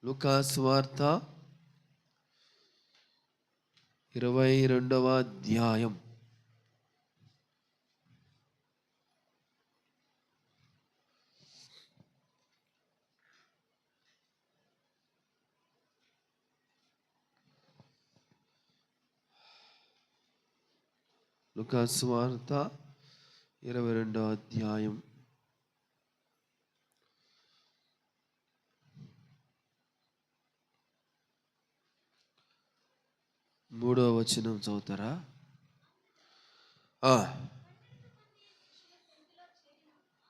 లూకా సువార్త 22వ అధ్యాయం. లూకా సువార్త 22వ అధ్యాయం 3వ వచనం చదువుతారా?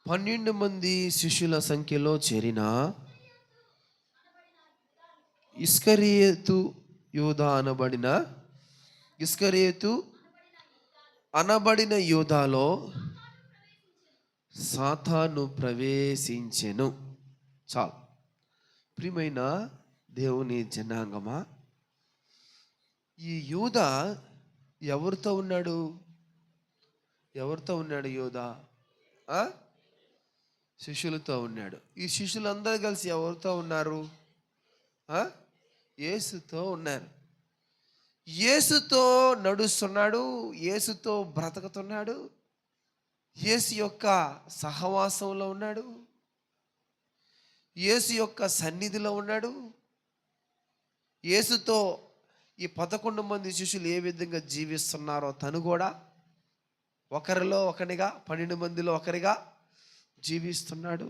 12 మంది శిష్యుల సంఖ్యలో చేరిన ఇస్కరియోతు యూదా అనబడిన యూదాలో సాతాను ప్రవేశించెను. చాలు. ప్రియమైన దేవుని జనాంగమా, ఈ యూదా ఎవరితో ఉన్నాడు? యూదా శిష్యులతో ఉన్నాడు. ఈ శిష్యులందరూ కలిసి ఎవరితో ఉన్నారు? యేసుతో ఉన్నారు. యేసుతో నడుస్తున్నాడు, యేసుతో బ్రతుకుతున్నాడు, యేసు యొక్క సహవాసంలో ఉన్నాడు, యేసు యొక్క సన్నిధిలో ఉన్నాడు. యేసుతో ఈ 11 మంది శిష్యులు ఏ విధంగా జీవిస్తున్నారో తను కూడా ఒకరిలో ఒకరిగా, 12 మందిలో ఒకరిగా జీవిస్తున్నాడు.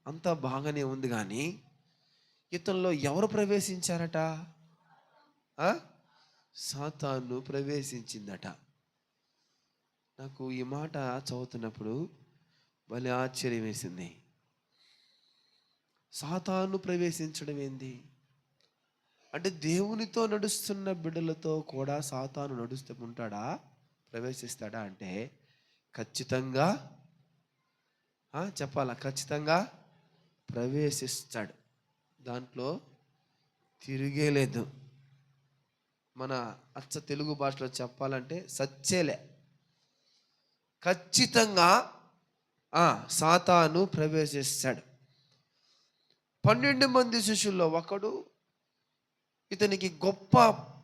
అంతా బాగానే ఉంది. కానీ ఇతనిలో ఎవరు ప్రవేశించారట? సాతాను ప్రవేశించిందట. నాకు ఈ మాట చదువుతున్నప్పుడు భలే ఆశ్చర్యం వేసింది. సాతాను ప్రవేశించడం ఏంది అంటే, దేవునితో నడుస్తున్న బిడ్డలతో కూడా సాతాను నడుస్తూ ఉంటాడా? ప్రవేశిస్తాడా అంటే ఖచ్చితంగా చెప్పాలా, ఖచ్చితంగా ప్రవేశిస్తాడు. దాంట్లో తిరిగే లేదు. మన అచ్చ తెలుగు భాషలో చెప్పాలంటే సచ్చేలే. ఖచ్చితంగా సాతాను ప్రవేశిస్తాడు. 12 మంది శిష్యుల్లో ఒకడు, ఇతనికి గొప్ప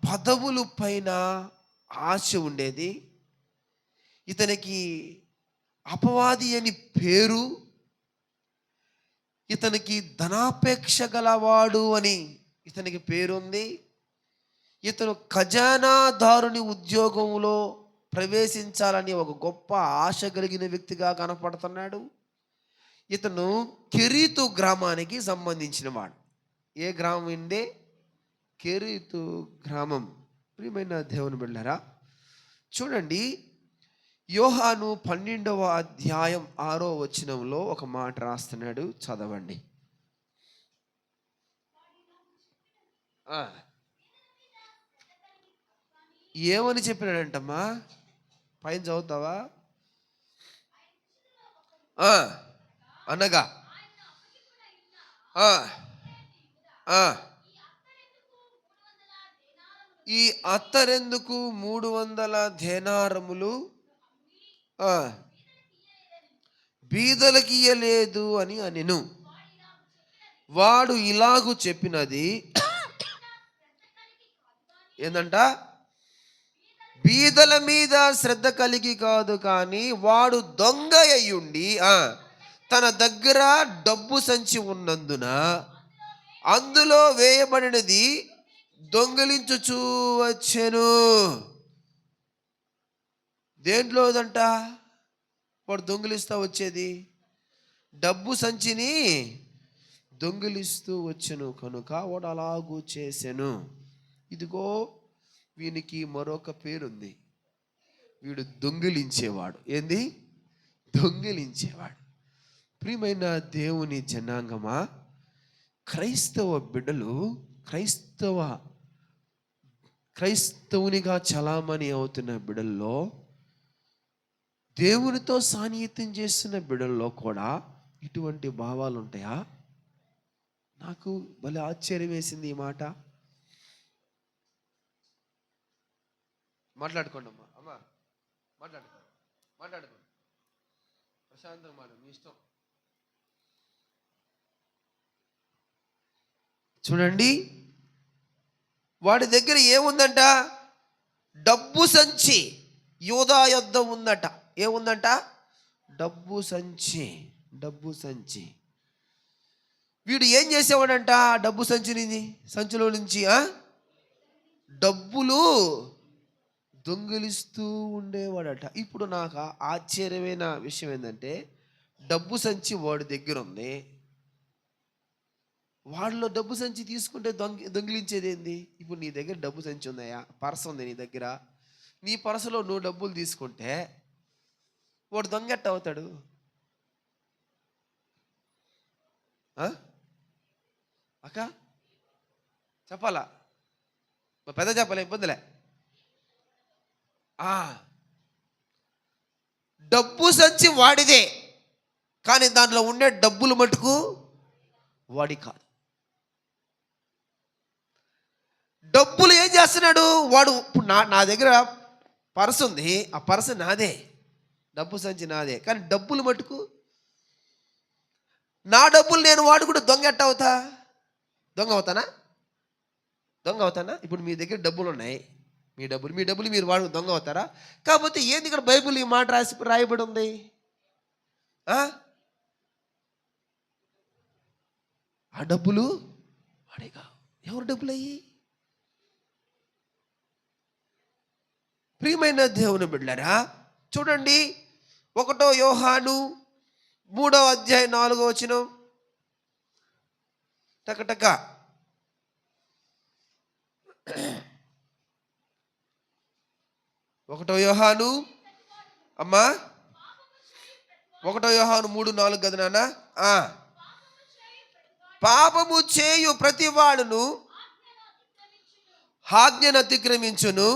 పదవులు పైన ఆశ ఉండేది, ఇతనికి అపవాది అని పేరు, ఇతనికి ధనాపేక్ష గలవాడు అని ఇతనికి పేరుంది. ఇతను ఖజానాదారుని ఉద్యోగంలో ప్రవేశించాలని ఒక గొప్ప ఆశ కలిగిన వ్యక్తిగా కనపడుతున్నాడు. ఇతను కెరీతు గ్రామానికి సంబంధించిన వాడు. ఏ గ్రామం అండి? కెరీతు గ్రామం. ప్రియమైన దేవుని బిడ్డలారా, చూడండి, యోహాను 12వ అధ్యాయం 6వ వచనంలో ఒక మాట రాస్తున్నాడు, చదవండి. ఏమని చెప్పినాడంటమ్మా? పైన చదువుతావా? అనగా ఈ అత్తరెందుకు 300 దేనారములు బీదలకి ఇయ్యలేదు అని అనెను. వాడు ఇలాగు చెప్పినది ఏందంట? బీదల మీద శ్రద్ధ కలిగి కాదు, కానీ వాడు దొంగ అయ్యుండి తన దగ్గర డబ్బు సంచి ఉన్నందున అందులో వేయబడినది దొంగిలించుచూ వచ్చెను. దేంట్లోదంట వాడు దొంగిలిస్తూ వచ్చేది? డబ్బు సంచిని దొంగిలిస్తూ వచ్చెను కనుక వాడు అలాగూ చేసెను. ఇదిగో, వీనికి మరొక పేరుంది. వీడు దొంగిలించేవాడు. ఏంది? దొంగిలించేవాడు. ప్రియమైన దేవుని జనాంగమా, క్రైస్తవ బిడ్డలు క్రైస్తవునిగా చలామణి అవుతున్న బిడ్డల్లో, దేవునితో సాన్నిహిత్యం చేస్తున్న బిడ్డల్లో కూడా ఇటువంటి భావాలు ఉంటాయా? నాకు భలే ఆశ్చర్యం వేసింది ఈ మాట. మాట్లాడుకోండి అమ్మా, మాట్లాడుకోండి ప్రశాంతంగా మాట, మీ ఇష్టం. చూడండి, వాడి దగ్గర ఏముందంట? డబ్బు సంచి యూదా యొద్ద ఉందట. ఏముందంట? డబ్బు సంచి. డబ్బు సంచి. వీడు ఏం చేసేవాడంట? డబ్బు సంచిలో నుంచి డబ్బులు దొంగిలిస్తూ ఉండేవాడట. ఇప్పుడు నాకు ఆశ్చర్యమైన విషయం ఏంటంటే, డబ్బు సంచి వాడి దగ్గర ఉంది. వాళ్ళలో డబ్బు సంచి తీసుకుంటే దొంగిలించేది ఏంది? ఇప్పుడు నీ దగ్గర డబ్బు సంచి ఉందయా, పర్స్ ఉంది నీ దగ్గర, నీ పర్సులో నువ్వు డబ్బులు తీసుకుంటే వాడు దొంగెట్ట అవుతాడు? అక్క చెప్పాలా? పెద్ద చెప్పలే, ఇబ్బందిలే. డబ్బు సంచి వాడిదే, కానీ దాంట్లో ఉండే డబ్బులు మటుకు వాడి కాదు. డబ్బులు ఏం చేస్తున్నాడు వాడు? ఇప్పుడు నా దగ్గర పర్సు ఉంది, ఆ పర్సు నాదే, డబ్బు సంచి నాదే, కానీ డబ్బులు మటుకు నా డబ్బులు నేను వాడుకుంటే దొంగ ఎట్ట అవుతా? దొంగ అవుతానా? ఇప్పుడు మీ దగ్గర డబ్బులు ఉన్నాయి, మీ డబ్బులు మీరు వాడు దొంగ అవుతారా? కాకపోతే ఏంది ఇక్కడ బైబిల్ ఈ మాట రాయబడి ఉంది? ఆ డబ్బులు వాడేగా. ఎవరు డబ్బులు అయ్యి? ప్రియమైన దేవుని బిడ్డలారా, చూడండి, 1 యోహాను 3వ అధ్యాయం 4వ వచనం. టకటక 1 యోహాను అమ్మా 1 యోహాను 3:4 కదా నాన్న. పాపము చేయు ప్రతి వాడును ఆజ్ఞను అతిక్రమించును,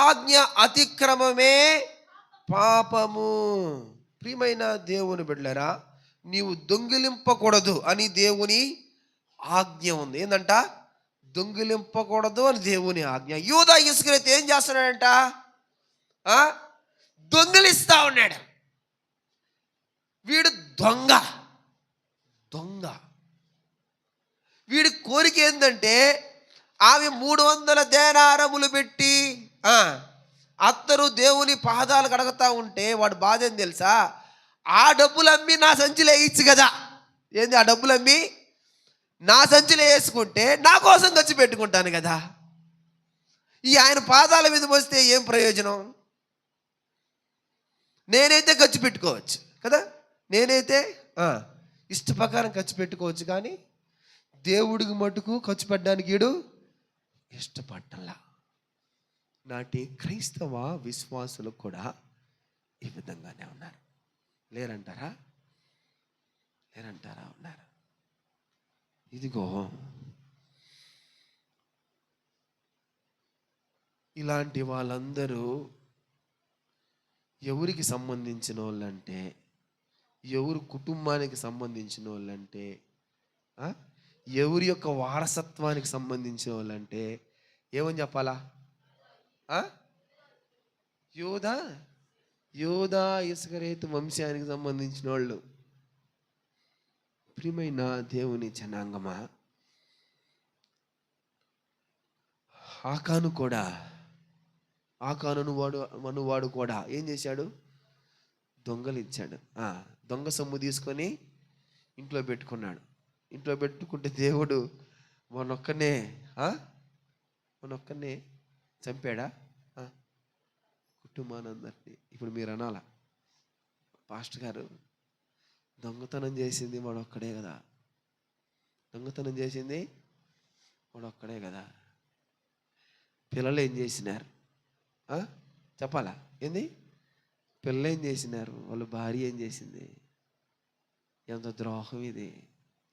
ఆజ్ఞ అతిక్రమమే పాపము. ప్రియమైన దేవుని బిడ్డలారా, నీవు దొంగిలింపకూడదు అని దేవుని ఆజ్ఞ ఉంది. ఏందంట? దొంగిలింపకూడదు అని దేవుని ఆజ్ఞ. యూదా ఇస్కరియోతు ఏం చేస్తున్నాడంట? దొంగిలిస్తా ఉన్నాడు. వీడు దొంగ. వీడి కోరిక ఏంటంటే, ఆమె 300 దేనారములు పెట్టి అత్తరు దేవుని పాదాలు కడగతా ఉంటే వాడు బాధ ఏం తెలుసా? ఆ డబ్బులు అమ్మి నా సంచిలో వేయచ్చు కదా. ఏంది? ఆ డబ్బులు అమ్మి నా సంచిలో వేసుకుంటే నా కోసం ఖర్చు పెట్టుకుంటాను కదా. ఈ ఆయన పాదాల మీద వస్తే ఏం ప్రయోజనం? నేనైతే ఖర్చు పెట్టుకోవచ్చు కదా, నేనైతే ఇష్ట ప్రకారం ఖర్చు పెట్టుకోవచ్చు, కానీ దేవుడికి మటుకు ఖర్చు పెట్టడానికి వీడు ఇష్టపడ్డలా. నాటి క్రైస్తవ విశ్వాసులు కూడా ఈ విధంగానే ఉన్నారు. లేరంటారా? ఉన్నారు. ఇదిగో ఇలాంటి వాళ్ళందరూ ఎవరికి సంబంధించిన వాళ్ళంటే, ఎవరు కుటుంబానికి సంబంధించిన వాళ్ళంటే, ఎవరి యొక్క వారసత్వానికి సంబంధించిన వాళ్ళంటే ఏమని చెప్పాలా? యూదా ఇస్కరియోతు వంశానికి సంబంధించిన వాళ్ళు. ప్రియమైన దేవుని జనాంగమా, ఆకానువాడు కూడా ఏం చేశాడు? దొంగలించాడు. దొంగ సొమ్ము తీసుకొని ఇంట్లో పెట్టుకున్నాడు. ఇంట్లో పెట్టుకుంటే దేవుడు మనొక్కనే చంపాడా? కుటుంబానందరినీ. ఇప్పుడు మీరు అనాలా, పాస్టర్ గారు దొంగతనం చేసింది వాడొక్కడే కదా, పిల్లలు ఏం చేసినారు? చెప్పాలా? ఏంది? పిల్లలు ఏం చేసినారు? వాళ్ళ భార్య ఏం చేసింది? ఎంత ద్రోహం ఇది!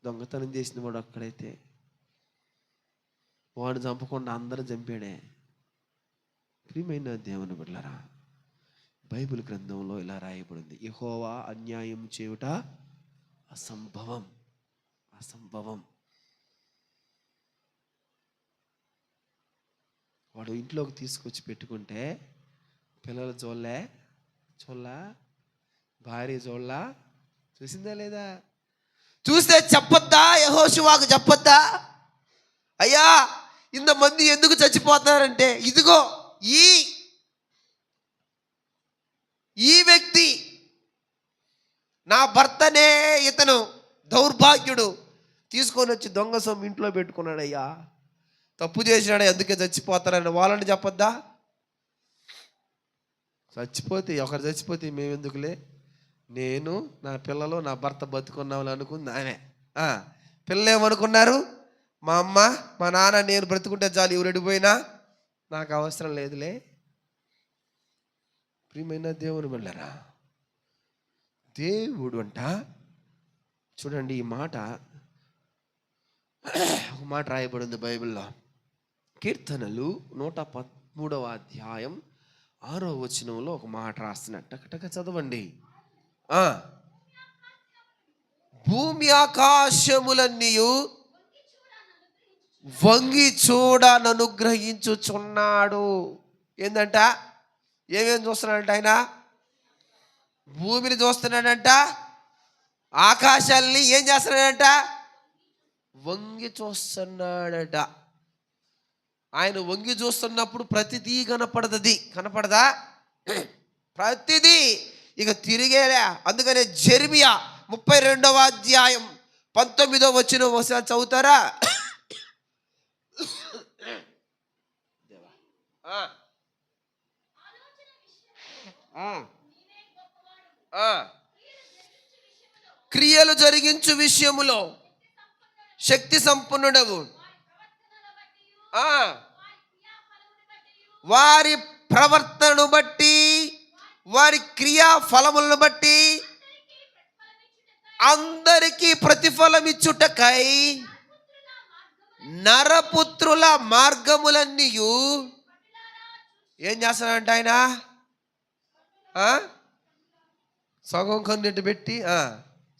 దొంగతనం చేసిన వాడు ఒక్కడైతే వాడు చంపకుండా అందరూ చంపాడే. ప్రియమైన దేవుని బిడ్డలారా, బైబిల్ గ్రంథంలో ఇలా రాయబడింది: యెహోవా అన్యాయం చేయుట అసంభవం. వాడు ఇంట్లోకి తీసుకొచ్చి పెట్టుకుంటే పిల్లలు చూడలా, భార్య చూసిందా లేదా? చూస్తే చెప్పొద్దా? యెహోషువకు చెప్పొద్దా? అయ్యా ఇంతమంది ఎందుకు చచ్చిపోతారంటే, ఇదిగో ఈ వ్యక్తి నా భర్తనే, ఇతను దౌర్భాగ్యుడు, తీసుకొని వచ్చి దొంగ సొమ్ము ఇంట్లో పెట్టుకున్నాడయ్యా, తప్పు చేసినాడు, అందుకే చచ్చిపోతారని వాళ్ళని చెప్పొద్దా? ఒకరు చచ్చిపోతే మేమెందుకులే, నేను నా పిల్లలు నా భర్త బతుకున్నామని అనుకుంది ఆమె. పిల్లలు ఏమనుకున్నారు? మా అమ్మ మా నాన్న నేను బ్రతుకుంటే చాలు, ఎవరు ఎడిపోయినా నాకు అవసరం లేదులే. ప్రియమైన దేవుని బిడ్డలారా, దేవుడు అంట చూడండి, ఈ మాట ఒక మాట రాయబడింది బైబిల్లో. కీర్తనలు 113వ అధ్యాయం 6వ వచనంలో ఒక మాట రాస్తున్నట్టు టకటక చదవండి. భూమి ఆకాశములన్నీయు వంగి చూడననుగ్రహించుచున్నాడు. ఏందంట? ఏమేం చూస్తున్నాడంట ఆయన? భూమిని చూస్తున్నాడంట, ఆకాశాలని ఏం చేస్తున్నాడంట? వంగి చూస్తున్నాడట. ఆయన వంగి చూస్తున్నప్పుడు ప్రతిదీ కనపడదా? ప్రతిదీ ఇక తిరిగేలా. అందుకనే జెరెమియా 32వ అధ్యాయం 19వ వచనం ఒకసారి చదువుతారా? క్రియలు జరిగించు విషయములో శక్తి సంపన్నుడవు, వారి ప్రవర్తనను బట్టి, వారి క్రియా ఫలములను బట్టి అందరికీ ప్రతిఫలం ఇచ్చుటకై నరపుత్రుల మార్గములన్నీ ఏం చేస్తాడంట ఆయన? సగం కన్ను ఎట్టు పెట్టి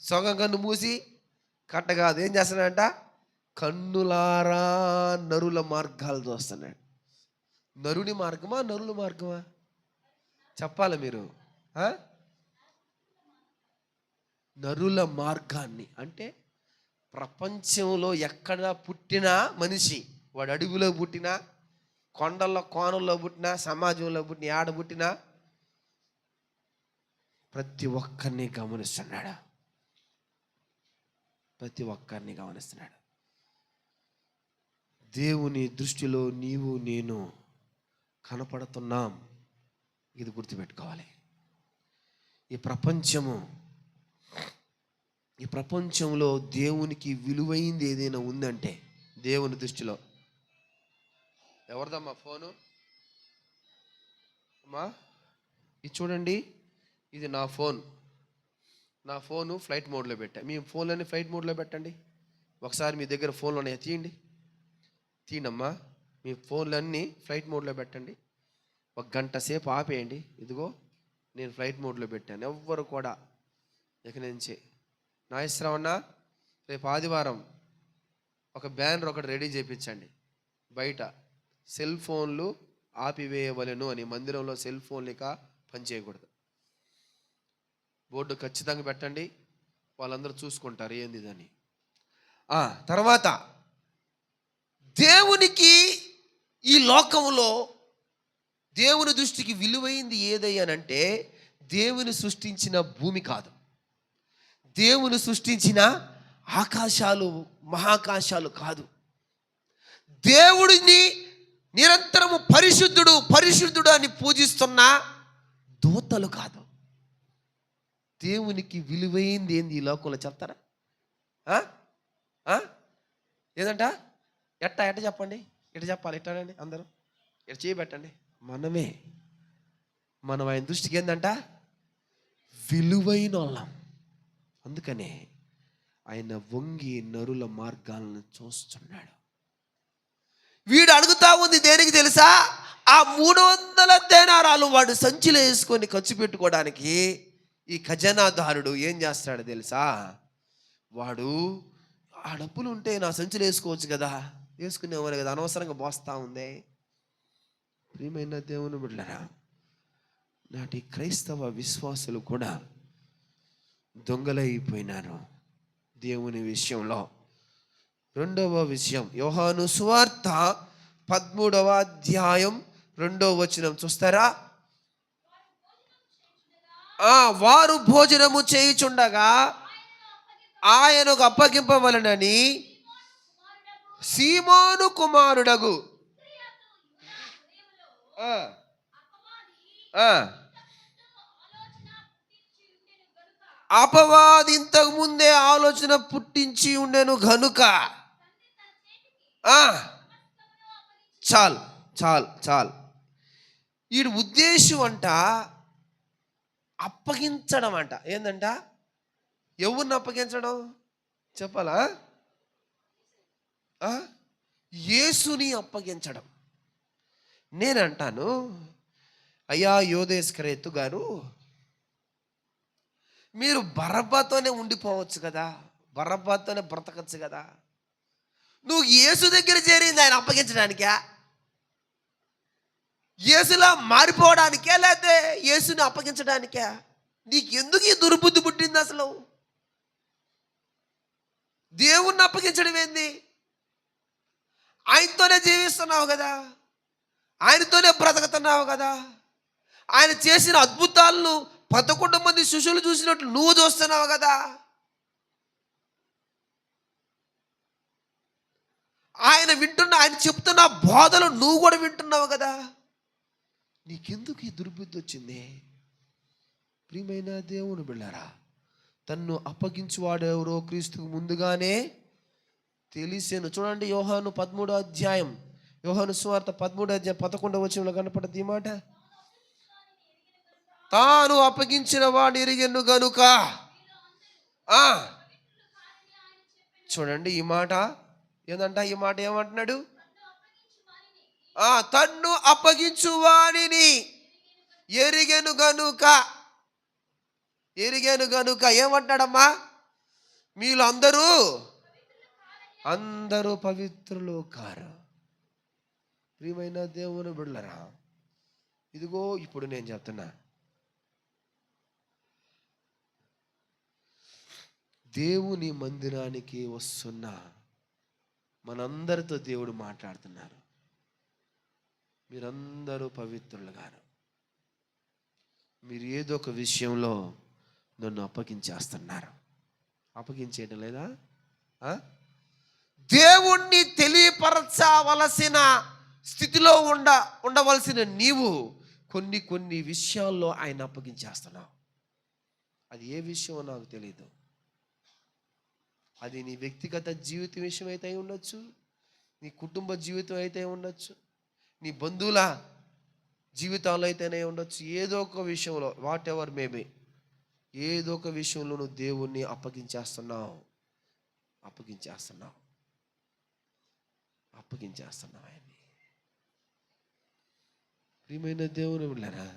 సగం కన్ను మూసి కట్ట కాదు, ఏం చేస్తున్నాడంట? కన్నులారా నరుల మార్గాలు చూస్తున్నాడు. నరుని మార్గమా నరుల మార్గమా చెప్పాలి మీరు? నరుల మార్గాన్ని అంటే ప్రపంచంలో ఎక్కడ పుట్టినా మనిషి, వాడు అడవిలో పుట్టినా, కొండల్లో కోణంలో పుట్టినా, సమాజంలో పుట్టిన ఆడ పుట్టినా ప్రతి ఒక్కరిని గమనిస్తున్నాడు. దేవుని దృష్టిలో నీవు నేను కనపడుతున్నాం. ఇది గుర్తుపెట్టుకోవాలి. ఈ ప్రపంచంలో దేవునికి విలువైంది ఏదైనా ఉందంటే దేవుని దృష్టిలో ఎవరిదమ్మా ఫోను? అమ్మా ఇది చూడండి, ఇది నా ఫోను ఫ్లైట్ మోడ్లో పెట్టా. మీ ఫోన్లన్నీ ఫ్లైట్ మోడ్లో పెట్టండి. ఒకసారి మీ దగ్గర ఫోన్లు ఉన్నాయా? తీయండమ్మా. మీ ఫోన్లన్నీ ఫ్లైట్ మోడ్లో పెట్టండి. 1 గంట సేపు ఆపేయండి. ఇదిగో నేను ఫ్లైట్ మోడ్లో పెట్టాను. ఎవ్వరు కూడా ఇక నుంచి నాగేశ్వరరావణ రేపు ఆదివారం ఒక బ్యానర్ ఒకటి రెడీ చేయించండి. బయట సెల్ ఫోన్లు ఆపివేయవలెను అని, మందిరంలో సెల్ ఫోన్లు ఇక పనిచేయకూడదు. బోర్డు ఖచ్చితంగా పెట్టండి. వాళ్ళందరూ చూసుకుంటారు ఏంది అని. తర్వాత దేవునికి ఈ లోకంలో దేవుని దృష్టికి విలువైంది ఏదయ్యానంటే దేవుని సృష్టించిన భూమి కాదు, దేవుని సృష్టించిన ఆకాశాలు మహాకాశాలు కాదు, దేవుడిని నిరంతరము పరిశుద్ధుడు పరిశుద్ధుడు అని పూజిస్తున్న దూతలు కాదు. దేవునికి విలువైంది ఏంది ఈ లోకంలో చెప్తారా? ఏదంట? ఎట్ట చెప్పండి, ఎట్ట చెప్పాలి? ఎట్టానండి అందరూ ఎట్ట చేయబెట్టండి. మనం ఆయన దృష్టికి ఏందంట? విలువైన వాళ్ళం. అందుకనే ఆయన వంగి నరుల మార్గాలను చూస్తున్నాడు. వీడు అడుగుతా ఉంది దేనికి తెలుసా? ఆ 300 దేనారాలు వాడు సంచిలో వేసుకొని ఖర్చు పెట్టుకోవడానికి ఈ ఖజానాదారుడు ఏం చేస్తాడు తెలుసా? వాడు ఆ డబ్బులు ఉంటే నా సంచిలో వేసుకోవచ్చు కదా, వేసుకునేవారు కదా, అనవసరంగా మోస్తా ఉంది. ప్రియమైన దేవుని బిడ్డలారా, నాటి క్రైస్తవ విశ్వాసులు కూడా దొంగలైపోయినారు. దేవుని విషయంలో. రెండవ విషయం యోహాను సువార్త 13వ అధ్యాయం 2వ వచనం చూస్తారా? వారు భోజనము చేయుచుండగా ఆయనకు అప్పగింపవలనని సీమోను కుమారుడగు అపవాది ఇంతకు ముందే ఆలోచన పుట్టించి ఉండెను గనుక. చాలు చాలు చాలు. వీడి ఉద్దేశం అంట అప్పగించడం అంట. ఏందంట? ఎవరిని అప్పగించడం చెప్పాలా? యేసుని అప్పగించడం. నేనంటాను, అయ్యా యోధేస్కరేతు గారు, మీరు బరబ్బతోనే ఉండిపోవచ్చు కదా, బరబ్బతోనే బ్రతకచ్చు కదా. నువ్వు యేసు దగ్గర చేరింది ఆయన అప్పగించడానికా? యేసులా మారిపోవడానికే, లేకపోతే యేసుని అప్పగించడానికా? నీకెందుకు ఈ దుర్బుద్ధి పుట్టింది అసలు? దేవుణ్ణి అప్పగించడం ఏంది? ఆయనతోనే జీవిస్తున్నావు కదా, ఆయనతోనే బ్రతకుతున్నావు కదా. ఆయన చేసిన అద్భుతాలను 11 మంది శిష్యులు చూసినట్లు నువ్వు చూస్తున్నావు కదా. ఆయన చెప్తున్న బోధలు నువ్వు కూడా వింటున్నావు కదా. నీకెందుకు ఈ దుర్బుద్ధి వచ్చింది? ప్రియమైన దేవుని బిడ్డలారా, తన్ను అప్పగించువాడెవరో క్రీస్తుకు ముందుగానే తెలిసాను. చూడండి, యోహాను 13వ అధ్యాయం, యోహాను సువార్త 13వ అధ్యాయం 11వ వచనంలో కనపడుతుంది ఈ మాట. తాను అప్పగించిన వాడిని ఎరిగెను గనుక. చూడండి ఈ మాట ఏందంట? ఈ మాట ఏమంటున్నాడు? తన్ను అప్పగించు వాడిని ఎరిగెను గనుక. ఎరిగెను గనుక ఏమంటాడమ్మా? మీలో అందరూ పవిత్రులు కారు. ప్రియమైన దేవుని బిడ్డలారా, ఇదిగో ఇప్పుడు నేను చెప్తున్నా, దేవుని మందిరానికి వస్తున్న మనందరితో దేవుడు మాట్లాడుతున్నారు. మీరందరూ పవిత్రులు గారు. మీరు ఏదో ఒక విషయంలో నన్ను అప్పగించేస్తున్నారు. అప్పగించేయటం లేదా? దేవుణ్ణి తెలియపరచవలసిన స్థితిలో ఉండవలసిన నీవు కొన్ని విషయాల్లో ఆయన అప్పగించేస్తున్నావు. అది ఏ విషయమో నాకు తెలియదు. అది నీ వ్యక్తిగత జీవిత విషయం అయితే ఉండొచ్చు, నీ కుటుంబ జీవితం అయితే ఉండొచ్చు, నీ బంధువుల జీవితాల్లో అయితేనే ఉండొచ్చు. ఏదో ఒక విషయంలో, వాట్ ఎవర్ మేబీ, ఏదో ఒక విషయంలో నువ్వు దేవుణ్ణి అప్పగించేస్తున్నావు ఆయన్ని. ప్రియమైన దేవుని బిడ్డలారా,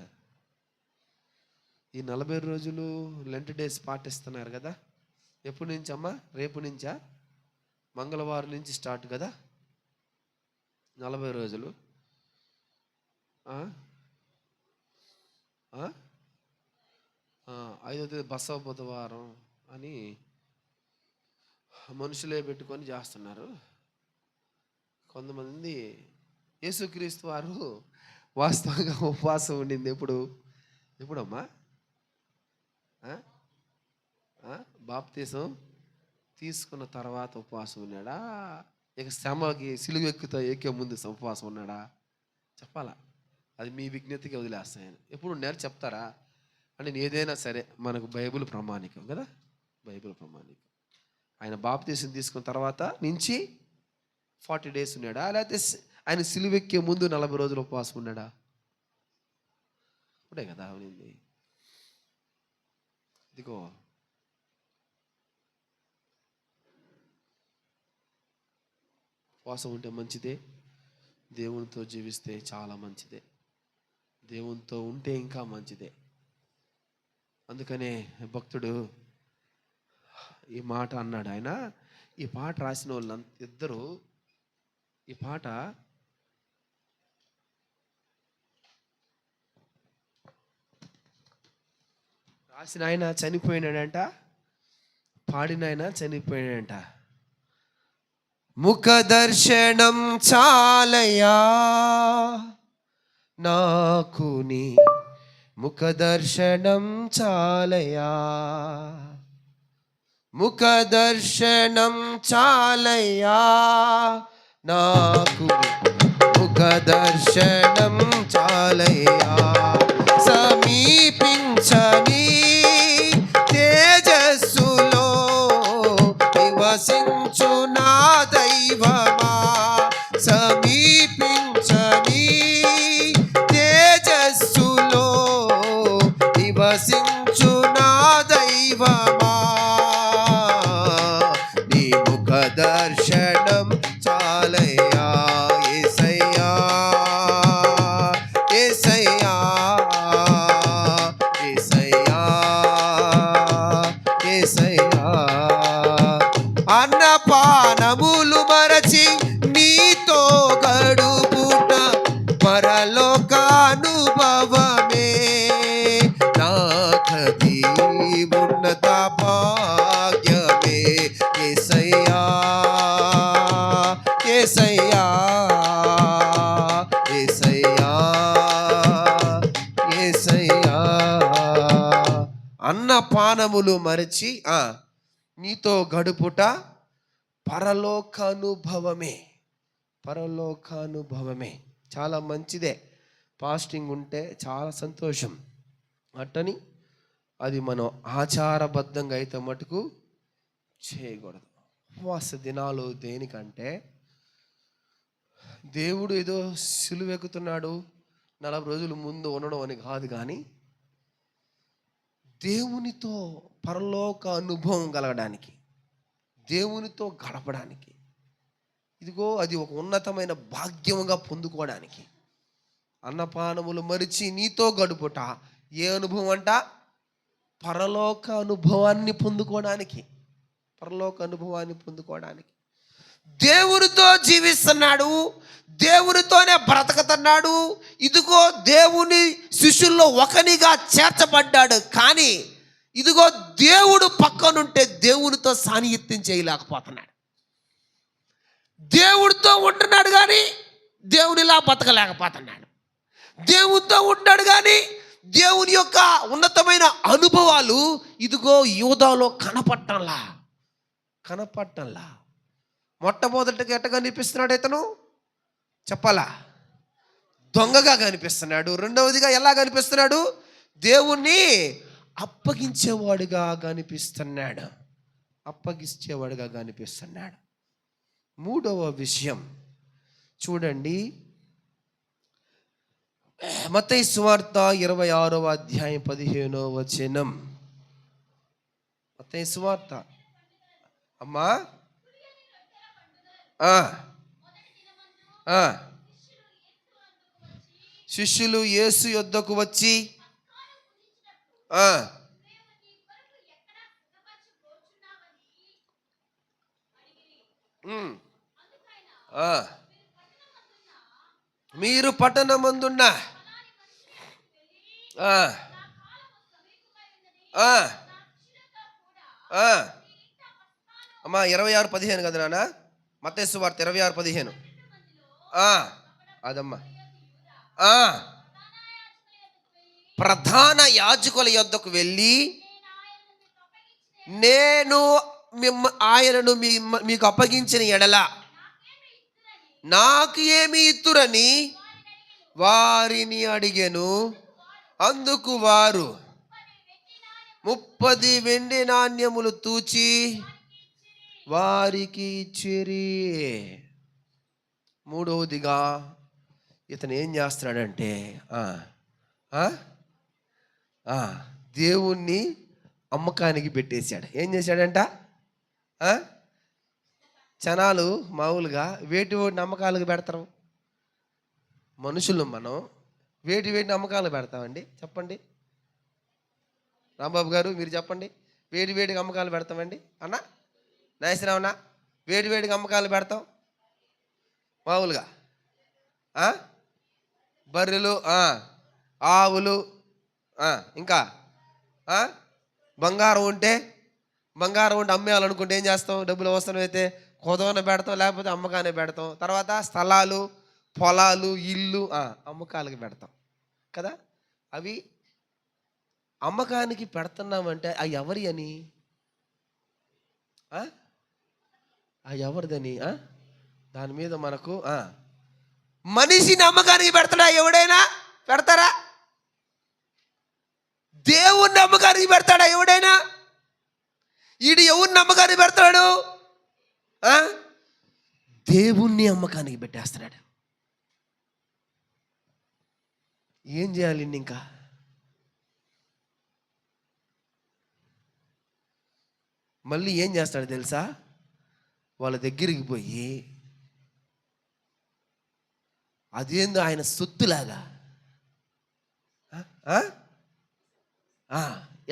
ఈ 40 రోజులు లెంట్ డేస్ పాటిస్తున్నారు కదా. ఎప్పటి నుంచి అమ్మా? రేపు నుంచా? మంగళవారం నుంచి స్టార్ట్ కదా 40 రోజులు. 5వ తేదీ బసవ బుధవారం అని మనుషులే పెట్టుకొని చేస్తున్నారు. కొంతమంది యేసుక్రీస్తు వారు వాస్తవంగా ఉపవాసం ఉండింది ఎప్పుడమ్మా? బాప్తీసం తీసుకున్న తర్వాత ఉపవాసం ఉన్నాడా? ఇక శ్రమకి సిలువ ఎక్కే ముందు ఉపవాసం ఉన్నాడా? చెప్పాలా? అది మీ విజ్ఞతకి వదిలేస్తాను. ఎప్పుడు ఉన్నారు చెప్తారా? అంటే ఏదైనా సరే మనకు బైబిల్ ప్రామాణికం కదా. బైబిల్ ప్రామాణికం. ఆయన బాప్తీసం తీసుకున్న తర్వాత నుంచి 40 days ఉన్నాడా? లేకపోతే ఆయన సిలువెక్కే ముందు 40 రోజులు ఉపవాసం ఉన్నాడా? ఇప్పుడే కదా అవునింది. ఇదిగో ఉపవాసం ఉంటే మంచిదే, దేవునితో జీవిస్తే చాలా మంచిదే, దేవునితో ఉంటే ఇంకా మంచిదే. అందుకనే భక్తుడు ఈ మాట అన్నాడు. ఆయన ఈ పాట రాసిన వాళ్ళిద్దరూ ఈ పాట రాసిన ఆయన చనిపోయినాడంట. పాడినాయన చనిపోయాడంట. ముఖ దర్శనం చాలయా నాకు, నీ ముఖ దర్శనం చాలయా, ముఖ దర్శనం చాలయా నాకు, ముఖ దర్శనం చాలయా. సమీపించని తేజస్సులో నివసించు నా దైవమా, సమీపించని తేజస్సులో నివసించు నా దైవమా, నీ ముఖ దర్శనం చాలయా యేసయ్యా, యేసయ్యా, యేసయ్యా, యేసయ్యా. అన్నపానములు మరచి నీతో గడుపుట పరలోకానుభవమే, నాకది ఉన్నత భాగ్యమే. యేసయ్యా, యేసయ్యా, యేసయ్యా, యేసయ్యా. అన్నపానములు మరచి నీతో గడుపుట పరలోకానుభవమే, పరలోకానుభవమే. చాలా మంచిదే, ఫాస్టింగ్ ఉంటే చాలా సంతోషం. అట్టని అది మనం ఆచారబద్ధంగా అయితే మటుకు చేయకూడదు. ఉపవాస దినాలు దేనికంటే, దేవుడు ఏదో సిలువెక్కుతున్నాడు 40 రోజుల ముందు ఉండడం అని కాదు, కానీ దేవునితో పరలోక అనుభవం కలగడానికి, దేవునితో గడపడానికి, ఇదిగో అది ఒక ఉన్నతమైన భాగ్యంగా పొందుకోవడానికి. అన్నపానములు మరిచి నీతో గడుపుట ఏ అనుభవం అంట? పరలోక అనుభవాన్ని పొందుకోవడానికి, పరలోక అనుభవాన్ని పొందుకోవడానికి. దేవునితో జీవిస్తున్నాడు, దేవునితోనే బ్రతకతున్నాడు, ఇదిగో దేవుని శిష్యుల్లో ఒకనిగా చేర్చబడ్డాడు. కానీ ఇదిగో దేవుడు పక్కనుంటే దేవునితో సాన్నిహిత్యం చేయలేకపోతున్నాడు. దేవుడితో ఉంటున్నాడు కానీ దేవునిలా బతకలేకపోతున్నాడు. దేవునితో ఉంటాడు కానీ దేవుని యొక్క ఉన్నతమైన అనుభవాలు ఇదిగో యూదాలో కనపట్టంలా. మొట్టమొదటిగా ఎట్ట కనిపిస్తున్నాడు ఇతను చెప్పాలా? దొంగగా కనిపిస్తున్నాడు. రెండవదిగా ఎలా కనిపిస్తున్నాడు? దేవుణ్ణి అప్పగించేవాడుగా కనిపిస్తున్నాడు, అప్పగించేవాడుగా కనిపిస్తున్నాడు. మూడవ విషయం చూడండి, మత్తయి సువార్త 26వ అధ్యాయం 15వ వచనం. మత్తయి సువార్త అమ్మా శిష్యులు యేసు యొద్దకు వచ్చి మీరు పట్టణమందున్న అమ్మా 26:15 కదా నాన్న, మత్తయి సువార్త 26:15. అదమ్మా, ప్రధాన యాజకుల యొద్దకు వెళ్ళి నేను ఆయనను మీకు అప్పగించిన ఎడల నాకు ఏమి ఇత్తురని వారిని అడిగెను. అందుకు వారు 30 వెండి నాణ్యములు తూచి వారికి ఇచ్చిరి. మూడవదిగా ఇతను ఏం చేస్తున్నాడంటే దేవుణ్ణి అమ్మకానికి పెట్టేశాడు. ఏం చేశాడంట? జనాలు మామూలుగా వేటి నమ్మకాలకు పెడతారు, మనుషులు మనం వేటి నమ్మకాలు పెడతామండి? చెప్పండి రాంబాబు గారు, మీరు చెప్పండి. వేడికి అమ్మకాలు పెడతామండి అన్న నాయసరావునా? వేడికి అమ్మకాలు పెడతాం మామూలుగా. బర్రెలు, ఆవులు, ఇంకా బంగారం ఉంటే బంగారం ఉండి అమ్మేయాలనుకుంటే ఏం చేస్తాం? డబ్బులు అవసరమైతే కొదవన పెడతాం, లేకపోతే అమ్మకానే పెడతాం. తర్వాత స్థలాలు, పొలాలు, ఇల్లు అమ్మకాలకి పెడతాం కదా. అవి అమ్మకానికి పెడుతున్నామంటే అవి ఎవరి అని, అవి ఎవరిదని దాని మీద మనకు మనిషిని అమ్మకానికి పెడతాడా ఎవడైనా? పెడతారా? దేవుణ్ణి అమ్మకానికి పెడతాడా ఎవడైనా? ఈడు ఎవరిని అమ్మకానికి పెడతాడు? దేవుణ్ణి అమ్మకానికి పెట్టేస్తున్నాడు. ఏం చేయాలి ఇంకా? మళ్ళీ ఏం చేస్తాడు తెలుసా? వాళ్ళ దగ్గరికి పోయి అదేందో ఆయన సొత్తులాగా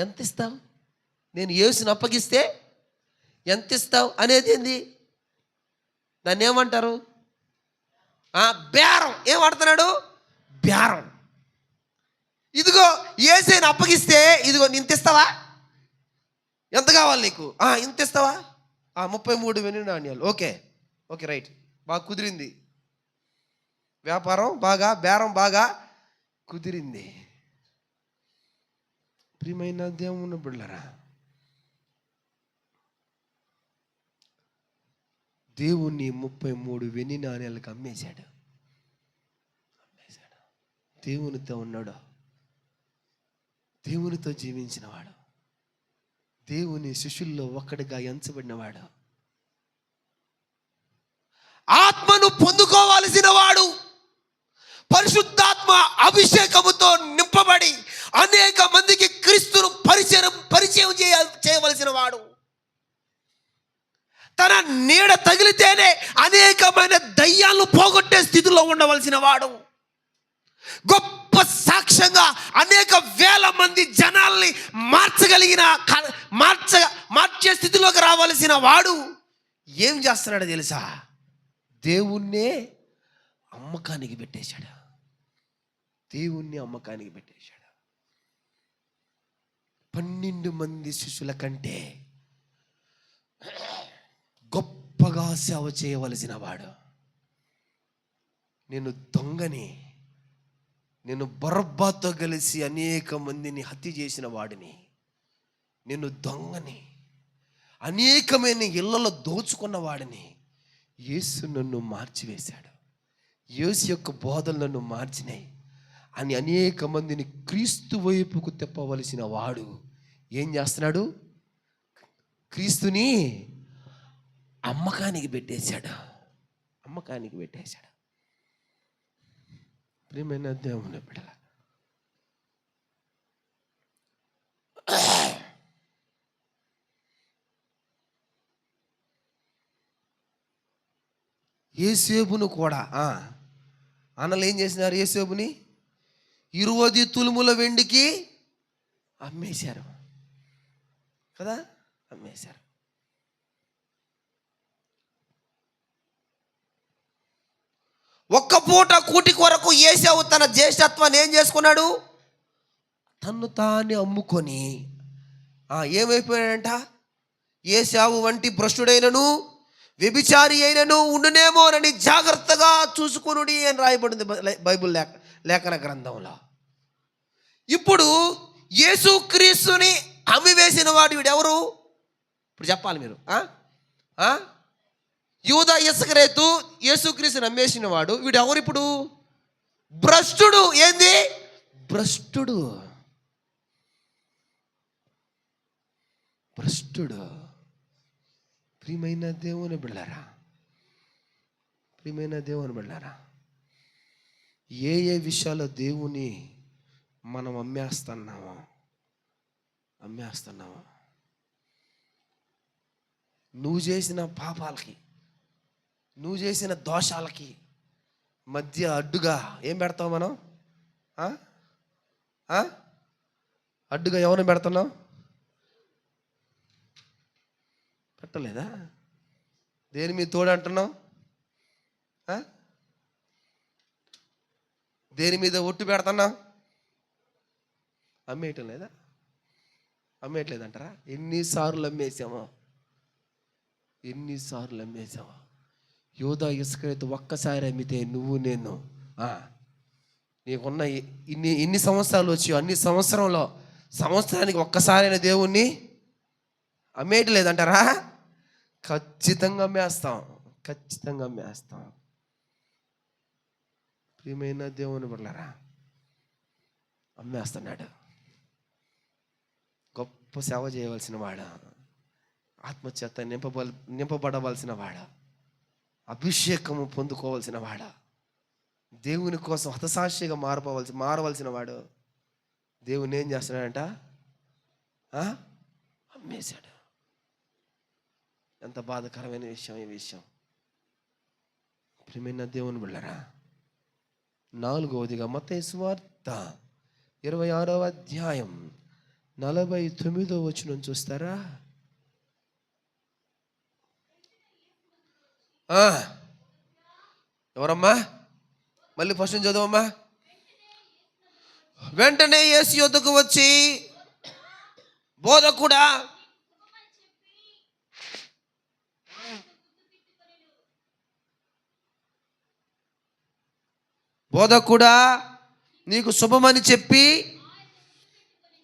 ఎంత ఇస్తావు, నేను యేసుని అప్పగిస్తే ఎంత ఇస్తావు అనేది ఏంది? దాన్ని ఏమంటారు? బేరం. ఏమంటున్నాడు? బేరం. ఇదిగో యేసుని అప్పగిస్తే ఇదిగో ఇంత ఇస్తావా? ఎంత కావాలి నీకు? ఇంత ఇస్తావా? 33 వెండి నాణ్యాలు. ఓకే ఓకే రైట్, బాగా కుదిరింది. వ్యాపారం బాగా, బేరం బాగా కుదిరింది. ప్రియమైన దేవుని బిడ్డలారా, దేవుణ్ణి 33 వెండి నాణ్యాలకు అమ్మేశాడు. దేవునితో ఉన్నాడు, దేవునితో జీవించినవాడు, దేవుని శిష్యుల్లో ఒక్కడిగా ఎంచబడినవాడు, ఆత్మను పొందుకోవాల్సిన వాడు, పరిశుద్ధాత్మ అభిషేకముతో నింపబడి అనేక మందికి క్రీస్తును పరిచయం చేయవలసిన వాడు, తన నీడ తగిలితేనే అనేకమైన దయ్యాలను పోగొట్టే స్థితిలో ఉండవలసిన వాడు, గొప్ప సాక్ష్యంగా అనేక వేల మంది జనాల్ని మార్చే స్థితిలోకి రావాల్సిన వాడు ఏం చేస్తున్నాడో తెలుసా? దేవుణ్ణే అమ్మకానికి పెట్టేశాడు. దేవుణ్ణి అమ్మకానికి పెట్టేశాడు. 12 మంది శిష్యుల కంటే గొప్పగా సేవ చేయవలసిన వాడు, నేను దొంగని, నేను బరబ్బతో కలిసి అనేక మందిని హత్య చేసిన వాడిని, నేను దొంగని, అనేకమైన ఇళ్లలో దోచుకున్న వాడిని, యేసు నన్ను మార్చివేశాడు, యేసు యొక్క బోధలు నన్ను మార్చినాయి అని అనేక మందిని క్రీస్తు వైపుకు తిప్పవలసిన వాడు ఏం చేస్తున్నాడు? క్రీస్తుని అమ్మకానికి పెట్టేశాడు. అమ్మకానికి పెట్టేశాడు. ప్రియమైన దేవుని బిడ్డల, యేసేపును కూడా అన్నలు ఏం చేసినారు? యేసేపుని 20 తులముల వెండికి అమ్మేశారు కదా, అమ్మేశారు. ఒక్క పూట కూటి కొరకు యేసేపు తన జ్యేష్ఠత్వాన్ని ఏం చేసుకున్నాడు? తన్ను తాను అమ్ముకొని ఏమైపోయాడంట? యేసేపు వంటి భ్రష్టుడైనను వ్యభిచారి అయినను ఉండునేమోనని జాగ్రత్తగా చూసుకునుడి అని రాయబడింది బైబిల్ లేఖన గ్రంథంలో. ఇప్పుడు యేసుక్రీస్తుని అమ్మివేసిన వాడు వీడెవరు? ఇప్పుడు చెప్పాలి మీరు. యూదా ఇస్కరియోతు యేసుక్రీస్తుని అమ్మేసిన వాడు వీడెవరు? ఇప్పుడు భ్రష్టుడు. ఏంది? భ్రష్టుడు. భ్రష్టుడు. ప్రియమైన దేవుని బిడ్డలారా, ప్రియమైన దేవుని బిడ్డలారా, ఏ ఏ విషయాల్లో దేవుని మనం అమ్మేస్తున్నామో నువ్వు చేసిన పాపాలకి, నువ్వు చేసిన దోషాలకి మధ్య అడ్డుగా ఏం పెడతావు మనం? అడ్డుగా ఎవరిని పెడుతున్నావు? పెట్టలేదా? దేని మీద తోడు అంటున్నావు? దేని మీద ఒట్టు పెడుతున్నావు? అమ్మేయటం లేదా? అమ్మేయట్లేదంటారా? ఎన్నిసార్లు అమ్మేసామో, ఎన్నిసార్లు అమ్మేసామో. యూదా ఇస్కరియోతు ఒక్కసారి అమ్మితే నువ్వు నేను నీకున్న ఇన్ని సంవత్సరాలు వచ్చి అన్ని సంవత్సరానికి ఒక్కసారైన దేవుణ్ణి అమ్మేయట్లేదంటారా? ఖచ్చితంగా అమ్మేస్తాం, ఖచ్చితంగా అమ్మేస్తాం. ప్రియమైన దేవుని బిడ్డలారా, అమ్మేస్తున్నాడు. గొప్ప సేవ చేయవలసిన వాడు, ఆత్మచేత నింపబడవలసిన వాడు, అభిషేకము పొందుకోవాల్సిన వాడు, దేవుని కోసం హతసాక్షిగా మారవలసిన వాడు దేవుని ఏం చేస్తున్నాడంట? అమ్మేశాడు. ఎంత బాధాకరమైన విషయం ఈ విషయం. ప్రియమైన దేవుని బిడ్డలారా, 4వదిగా మత్తయి సువార్త 26వ అధ్యాయం 49వ వచనం చూస్తారా? ఎవరమ్మా? మళ్ళీ ఫస్ట్ నుంచి చదవమ్మా. వెంటనే యేసు యొద్దకు వచ్చి, బోధకుడా నీకు శుభమని చెప్పి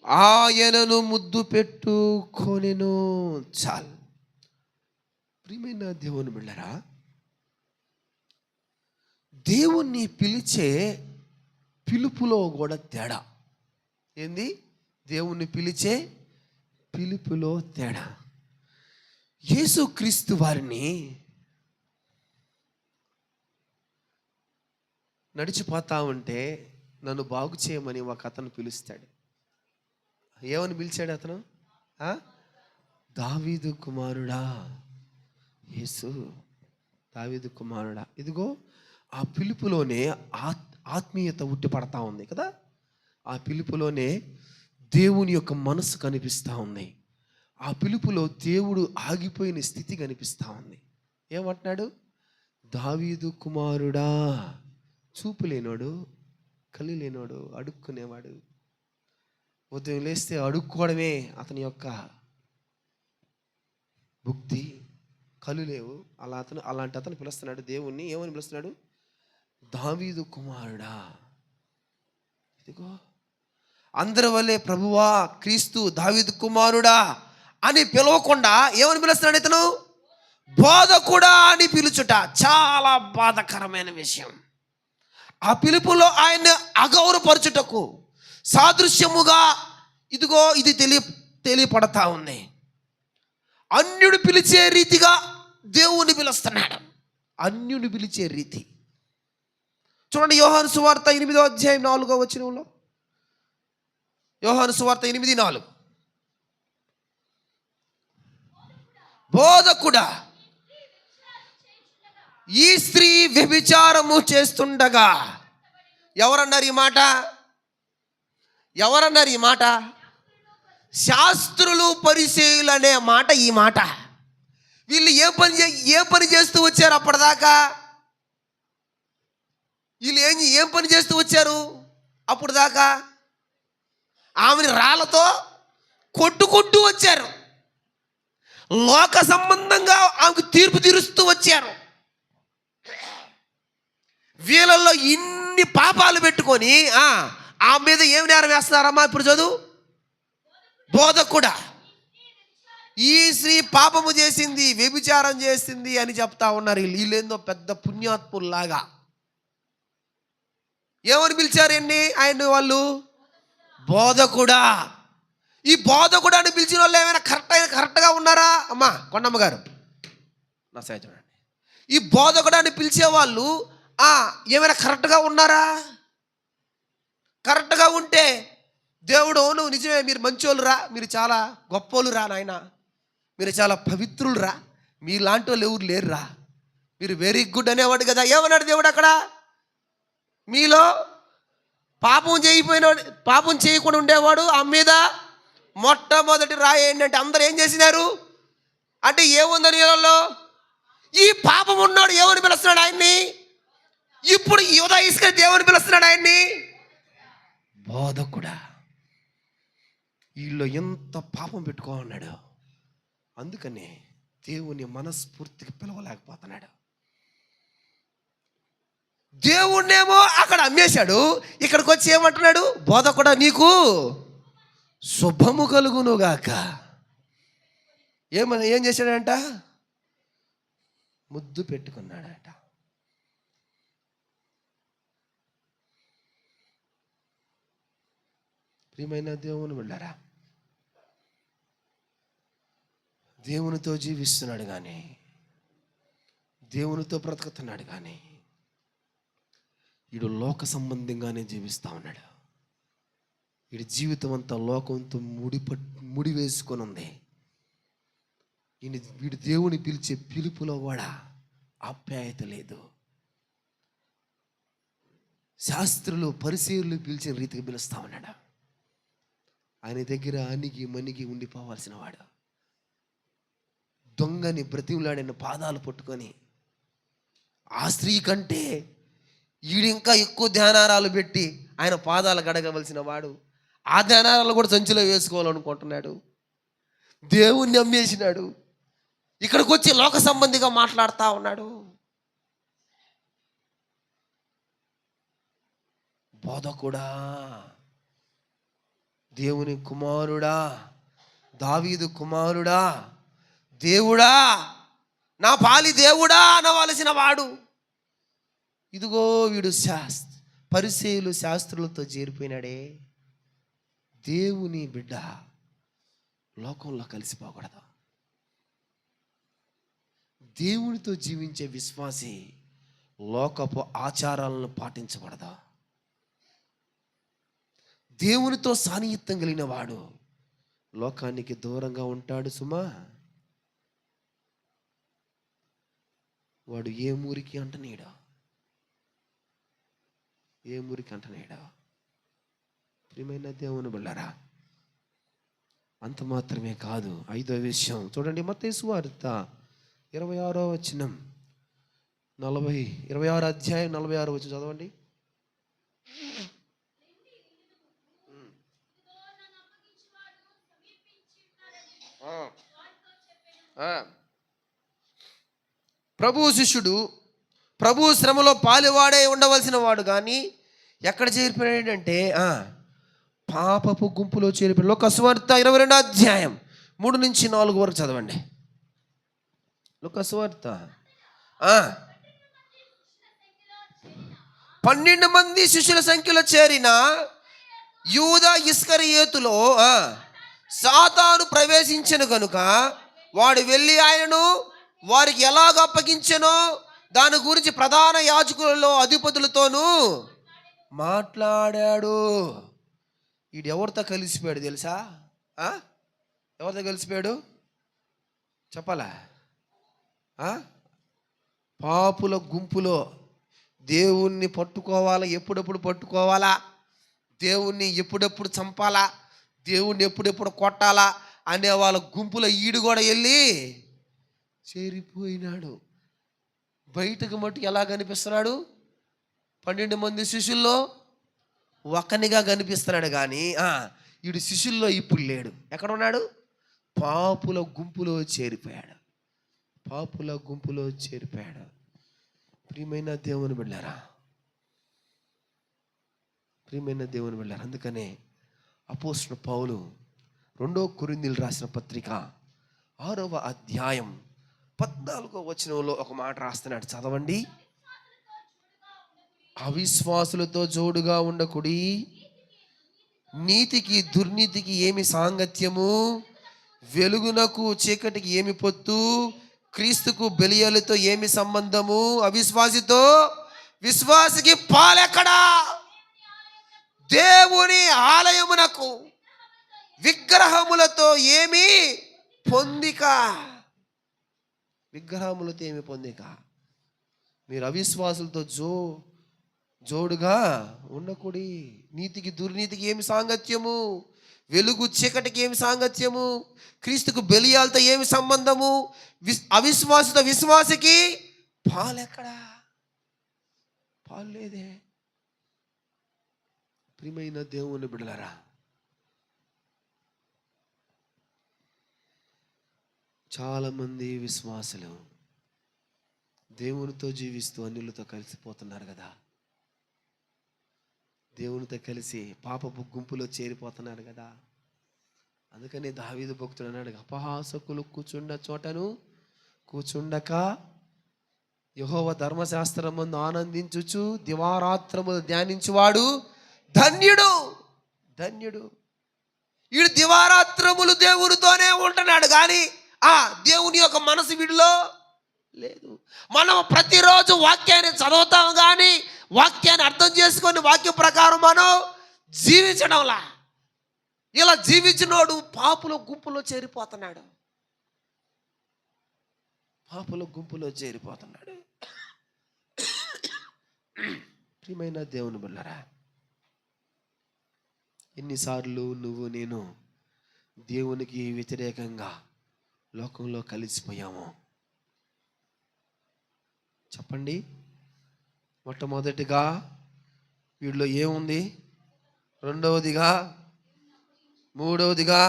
ఆయనను ముద్దు పెట్టుకొనెను. చాలు. ప్రియమైన దేవుని బిడ్డలారా, దేవుణ్ణి పిలిచే పిలుపులో కూడా తేడా. ఏంది? దేవుణ్ణి పిలిచే పిలుపులో తేడా. యేసుక్రీస్తు వారిని నడిచిపోతా ఉంటే నన్ను బాగు చేయమని ఒక అతను పిలుస్తాడు. ఏమని పిలిచాడు అతను? దావీదు కుమారుడా. యేసు దావీదు కుమారుడా. ఇదిగో ఆ పిలుపులోనే ఆత్మీయత ఉట్టి పడతా ఉంది కదా. ఆ పిలుపులోనే దేవుని యొక్క మనసు కనిపిస్తూ ఉంది. ఆ పిలుపులో దేవుడు ఆగిపోయిన స్థితి కనిపిస్తూ ఉంది. ఏమంటున్నాడు? దావీదు కుమారుడా. చూపు లేనోడు, కళ్ళు లేనోడు, అడుక్కునేవాడు. ఉదయం లేస్తే అడుక్కోవడమే అతని యొక్క భుక్తి. కళ్ళు లేవు. అలాంటి అతను పిలుస్తున్నాడు దేవుణ్ణి. ఏమని పిలుస్తున్నాడు? దావీదు కుమారుడా. ఇదిగో అందరి వల్లే ప్రభువా క్రీస్తు దావీదు కుమారుడా అని పిలవకుండా ఏమని పిలుస్తున్నాడు ఇతను? బోధకుడా అని పిలుచుట చాలా బాధాకరమైన విషయం. ఆ పిలుపులో ఆయన్ని అగౌరవపరచుటకు సాదృశ్యముగా ఇదిగో ఇది తెలియపడతా ఉంది. అన్యుడు పిలిచే రీతిగా దేవుని పిలుస్తున్నాడు. అన్యుని పిలిచే రీతి చూడండి. యోహాను సువార్త 8వ అధ్యాయం 4వ వచనంలో, యోహాను సువార్త 8:4, బోధకుడా ఈ స్త్రీ వ్యభిచారము చేస్తుండగా. ఎవరన్నారు ఈ మాట? ఎవరన్నారు ఈ మాట? శాస్త్రులు పరిసయ్యులు అనే మాట ఈ మాట. వీళ్ళు ఏం పని చేస్తూ వచ్చారు అప్పటిదాకా? వీళ్ళు ఏం పని చేస్తూ వచ్చారు అప్పుడు దాకా? ఆమెని రాళ్ళతో కొట్టుకుంటూ వచ్చారు. లోక సంబంధంగా ఆమెకు తీర్పు తీరుస్తూ వచ్చారు. వీళ్ళల్లో ఇన్ని పాపాలు పెట్టుకొని ఆమె మీద ఏమి నేరం వేస్తున్నారమ్మా? ఇప్పుడు చదువు. బోధకుడా ఈ స్త్రీ పాపము చేసింది, వ్యభిచారం చేసింది అని చెప్తా ఉన్నారు. వీళ్ళేందో పెద్ద పుణ్యాత్ముల్లాగా. ఏమని పిలిచారు ఆయన వాళ్ళు? బోధకుడా. ఈ బోధకుడా అని పిలిచిన వాళ్ళు ఏమైనా కరెక్ట్గా ఉన్నారా? అమ్మా కొండమ్మ గారు నా సైడ్ చూడండి. ఈ బోధకుడా అని పిలిచేవాళ్ళు ఏమైనా కరెక్ట్గా ఉన్నారా? కరెక్ట్గా ఉంటే దేవుడు నువ్వు నిజమే, మీరు మంచోళ్ళు రా, మీరు చాలా గొప్పోళ్ళు రా నాయన, మీరు చాలా పవిత్రులు రా, మీలాంటి వాళ్ళు ఎవరు లేరు రా, మీరు వెరీ గుడ్ అనేవాడు కదా. ఏమన్నాడు దేవుడు అక్కడ? మీలో పాపం చేయకుండా ఉండేవాడు ఆమె మీద మొట్టమొదటి రాయి ఏంటంటే అందరూ ఏం చేసినారు అంటే ఏముందని వీళ్ళలో? ఈ పాపం ఉన్నాడు. ఏమని పిలుస్తున్నాడు ఆయన్ని? ఇప్పుడు యూదా ఇస్కరియోతు దేవుని పిలుస్తున్నాడు ఆయన్ని బోధకుడా. వీళ్ళు ఎంత పాపం పెట్టుకోమన్నాడు. అందుకనే దేవుని మనస్ఫూర్తిగా పిలవలేకపోతున్నాడు. దేవుణ్ణేమో అక్కడ అమ్మేశాడు, ఇక్కడికి వచ్చి ఏమంటున్నాడు? బోధకుడా నీకు శుభము కలుగునుగాక. ఏం చేశాడంట? ముద్దు పెట్టుకున్నాడట. ప్రియమైన దేవుని బిడ్డలారా, దేవునితో జీవిస్తున్నాడు కానీ, దేవునితో బ్రతుకుతున్నాడు కానీ, వీడు లోక సంబంధంగానే జీవిస్తూ ఉన్నాడు. వీడి జీవితం అంతా లోకంతో ముడి వేసుకొని ఉంది. వీడు దేవుని పిలిచే పిలుపులో కూడా ఆప్యాయత లేదు. శాస్త్రులు పరిసయ్యులు పిలిచిన రీతికి పిలుస్తా ఉన్నాడు. ఆయన దగ్గర అణిగి మణిగి ఉండిపోవాల్సిన వాడు. దొంగని బ్రతిమలాడిన పాదాలు పట్టుకొని ఆ స్త్రీ కంటే ఈడింకా ఎక్కువ ధ్యానారాలు పెట్టి ఆయన పాదాలు గడగవలసిన వాడు ఆ ధ్యానారాలు కూడా సంచిలో వేసుకోవాలనుకుంటున్నాడు. దేవుణ్ణి అమ్మేసినాడు, ఇక్కడికి వచ్చి లోక సంబంధిగా మాట్లాడుతూ ఉన్నాడు. బోధకుడా, దేవుని కుమారుడా, దావీదు కుమారుడా, దేవుడా, నా పాలి దేవుడా అనవలసిన వాడు. ఇదిగో వీడు పరిసయ్యులు శాస్త్రులతో చేరిపోయినాడే. దేవుని బిడ్డ లోకంలో కలిసిపోకూడదు. దేవునితో జీవించే విశ్వాసి లోకపు ఆచారాలను పాటించకూడదు. దేవునితో సాన్నిహిత్యం కలిగిన వాడు లోకానికి దూరంగా ఉంటాడు సుమా. వాడు ఏ మురికి అంటనేడా, ఏ మురికి అంటనేడా. ప్రియమైన దేవుని బిడ్డలారా, అంత మాత్రమే కాదు, 5వ విషయం చూడండి. మత్తయి సువార్త 26వ వచనం, 26వ అధ్యాయం 46వ వచనం చదవండి. ప్రభు శిష్యుడు ప్రభు శ్రమలో పాలువాడే ఉండవలసిన వాడు కానీ ఎక్కడ చేరిపోయాడంటే పాపపు గుంపులో చేరిపోయాడు. లూకా సువార్త 22వ అధ్యాయం 3 నుంచి 4 వరకు చదవండి. లూకా సువార్త 12 మంది శిష్యుల సంఖ్యలో చేరిన యూదా ఇస్కరియోతులో సాతాను ప్రవేశించెను కనుక వాడు వెళ్ళి ఆయనను వారికి ఎలాగ అప్పగించెనో దాని గురించి ప్రధాన యాజకులలో అధిపతులతోనూ మాట్లాడాడు. వీడు ఎవరితో కలిసిపోయాడు తెలుసా? ఎవరితో కలిసిపోయాడు చెప్పాలా? పాపుల గుంపులో. దేవుణ్ణి పట్టుకోవాలా, ఎప్పుడెప్పుడు పట్టుకోవాలా, దేవుణ్ణి ఎప్పుడెప్పుడు చంపాలా, దేవుణ్ణి ఎప్పుడెప్పుడు కొట్టాలా అనే వాళ్ళ గుంపులో ఈడు కూడా వెళ్ళి చేరిపోయినాడు. బయటకు మట్టుకు ఎలా కనిపిస్తున్నాడు? 12 మంది శిష్యుల్లో ఒకనిగా కనిపిస్తున్నాడు కానీ వీడు శిష్యుల్లో ఇప్పుడు లేడు. ఎక్కడ ఉన్నాడు? పాపుల గుంపులో చేరిపోయాడు. పాపుల గుంపులో చేరిపోయాడు. ప్రియమైన దేవుని బిడ్డలారా, ప్రియమైన దేవుని బిడ్డలారా, అందుకనే అపోస్తలుడు పౌలు 2 కొరింథీయులు రాసిన పత్రిక 6వ అధ్యాయం 14వ వచనంలో ఒక మాట రాస్తున్నాడు, చదవండి. అవిశ్వాసులతో జోడుగా ఉండకుడి, నీతికి దుర్నీతికి ఏమి సాంగత్యము, వెలుగునకు చీకటికి ఏమి పొత్తు, క్రీస్తుకు బెలియలతో ఏమి సంబంధము, అవిశ్వాసితో విశ్వాసికి పాలెక్కడా, దేవుని ఆలయమునకు విగ్రహములతో ఏమి పొందిక. విగ్రహములతో ఏమి పొందిక? మీరు అవిశ్వాసులతో జోడుగా ఉండకూడి, నీతికి దుర్నీతికి ఏమి సాంగత్యము, వెలుగు చీకటికి ఏమి సాంగత్యము, క్రీస్తుకు బెలియాలతో ఏమి సంబంధము, అవిశ్వాసతో విశ్వాసికి పాలెక్కడా? పాలు లేదే. ప్రియమైన దేవుని బిడ్డలారా, చాలామంది విశ్వాసులు దేవునితో జీవిస్తూ అన్యులతో కలిసిపోతున్నారు కదా, దేవునితో కలిసి పాపపు గుంపులో చేరిపోతున్నారు కదా. అందుకని దావీదు భక్తుడు అన్నాడు, అపహాసకులు కూర్చుండ చోటను కూర్చుండక యెహోవా ధర్మశాస్త్రమందు ఆనందించుచు దివారాత్రములు ధ్యానించువాడు ధన్యుడు. ధన్యుడు. వీడు దివారాత్రములు దేవునితోనే ఉంటున్నాడు కానీ దేవుని యొక్క మనసు వీడిలో లేదు. మనం ప్రతిరోజు వాక్యాన్ని చదువుతాం కానీ వాక్యాన్ని అర్థం చేసుకొని వాక్యం ప్రకారం మనం జీవించడంలా. ఇలా జీవించినోడు పాపుల గుంపులో చేరిపోతున్నాడు. పాపుల గుంపులో చేరిపోతున్నాడు. ప్రియమైన దేవుని బిడ్డలారా, ఎన్నిసార్లు నువ్వు నేను దేవునికి వ్యతిరేకంగా లోకంలో కలిసిపోయాము చెప్పండి. మొట్టమొదటిగా వీడిలో ఏముంది, రెండవదిగా, మూడవదిగా,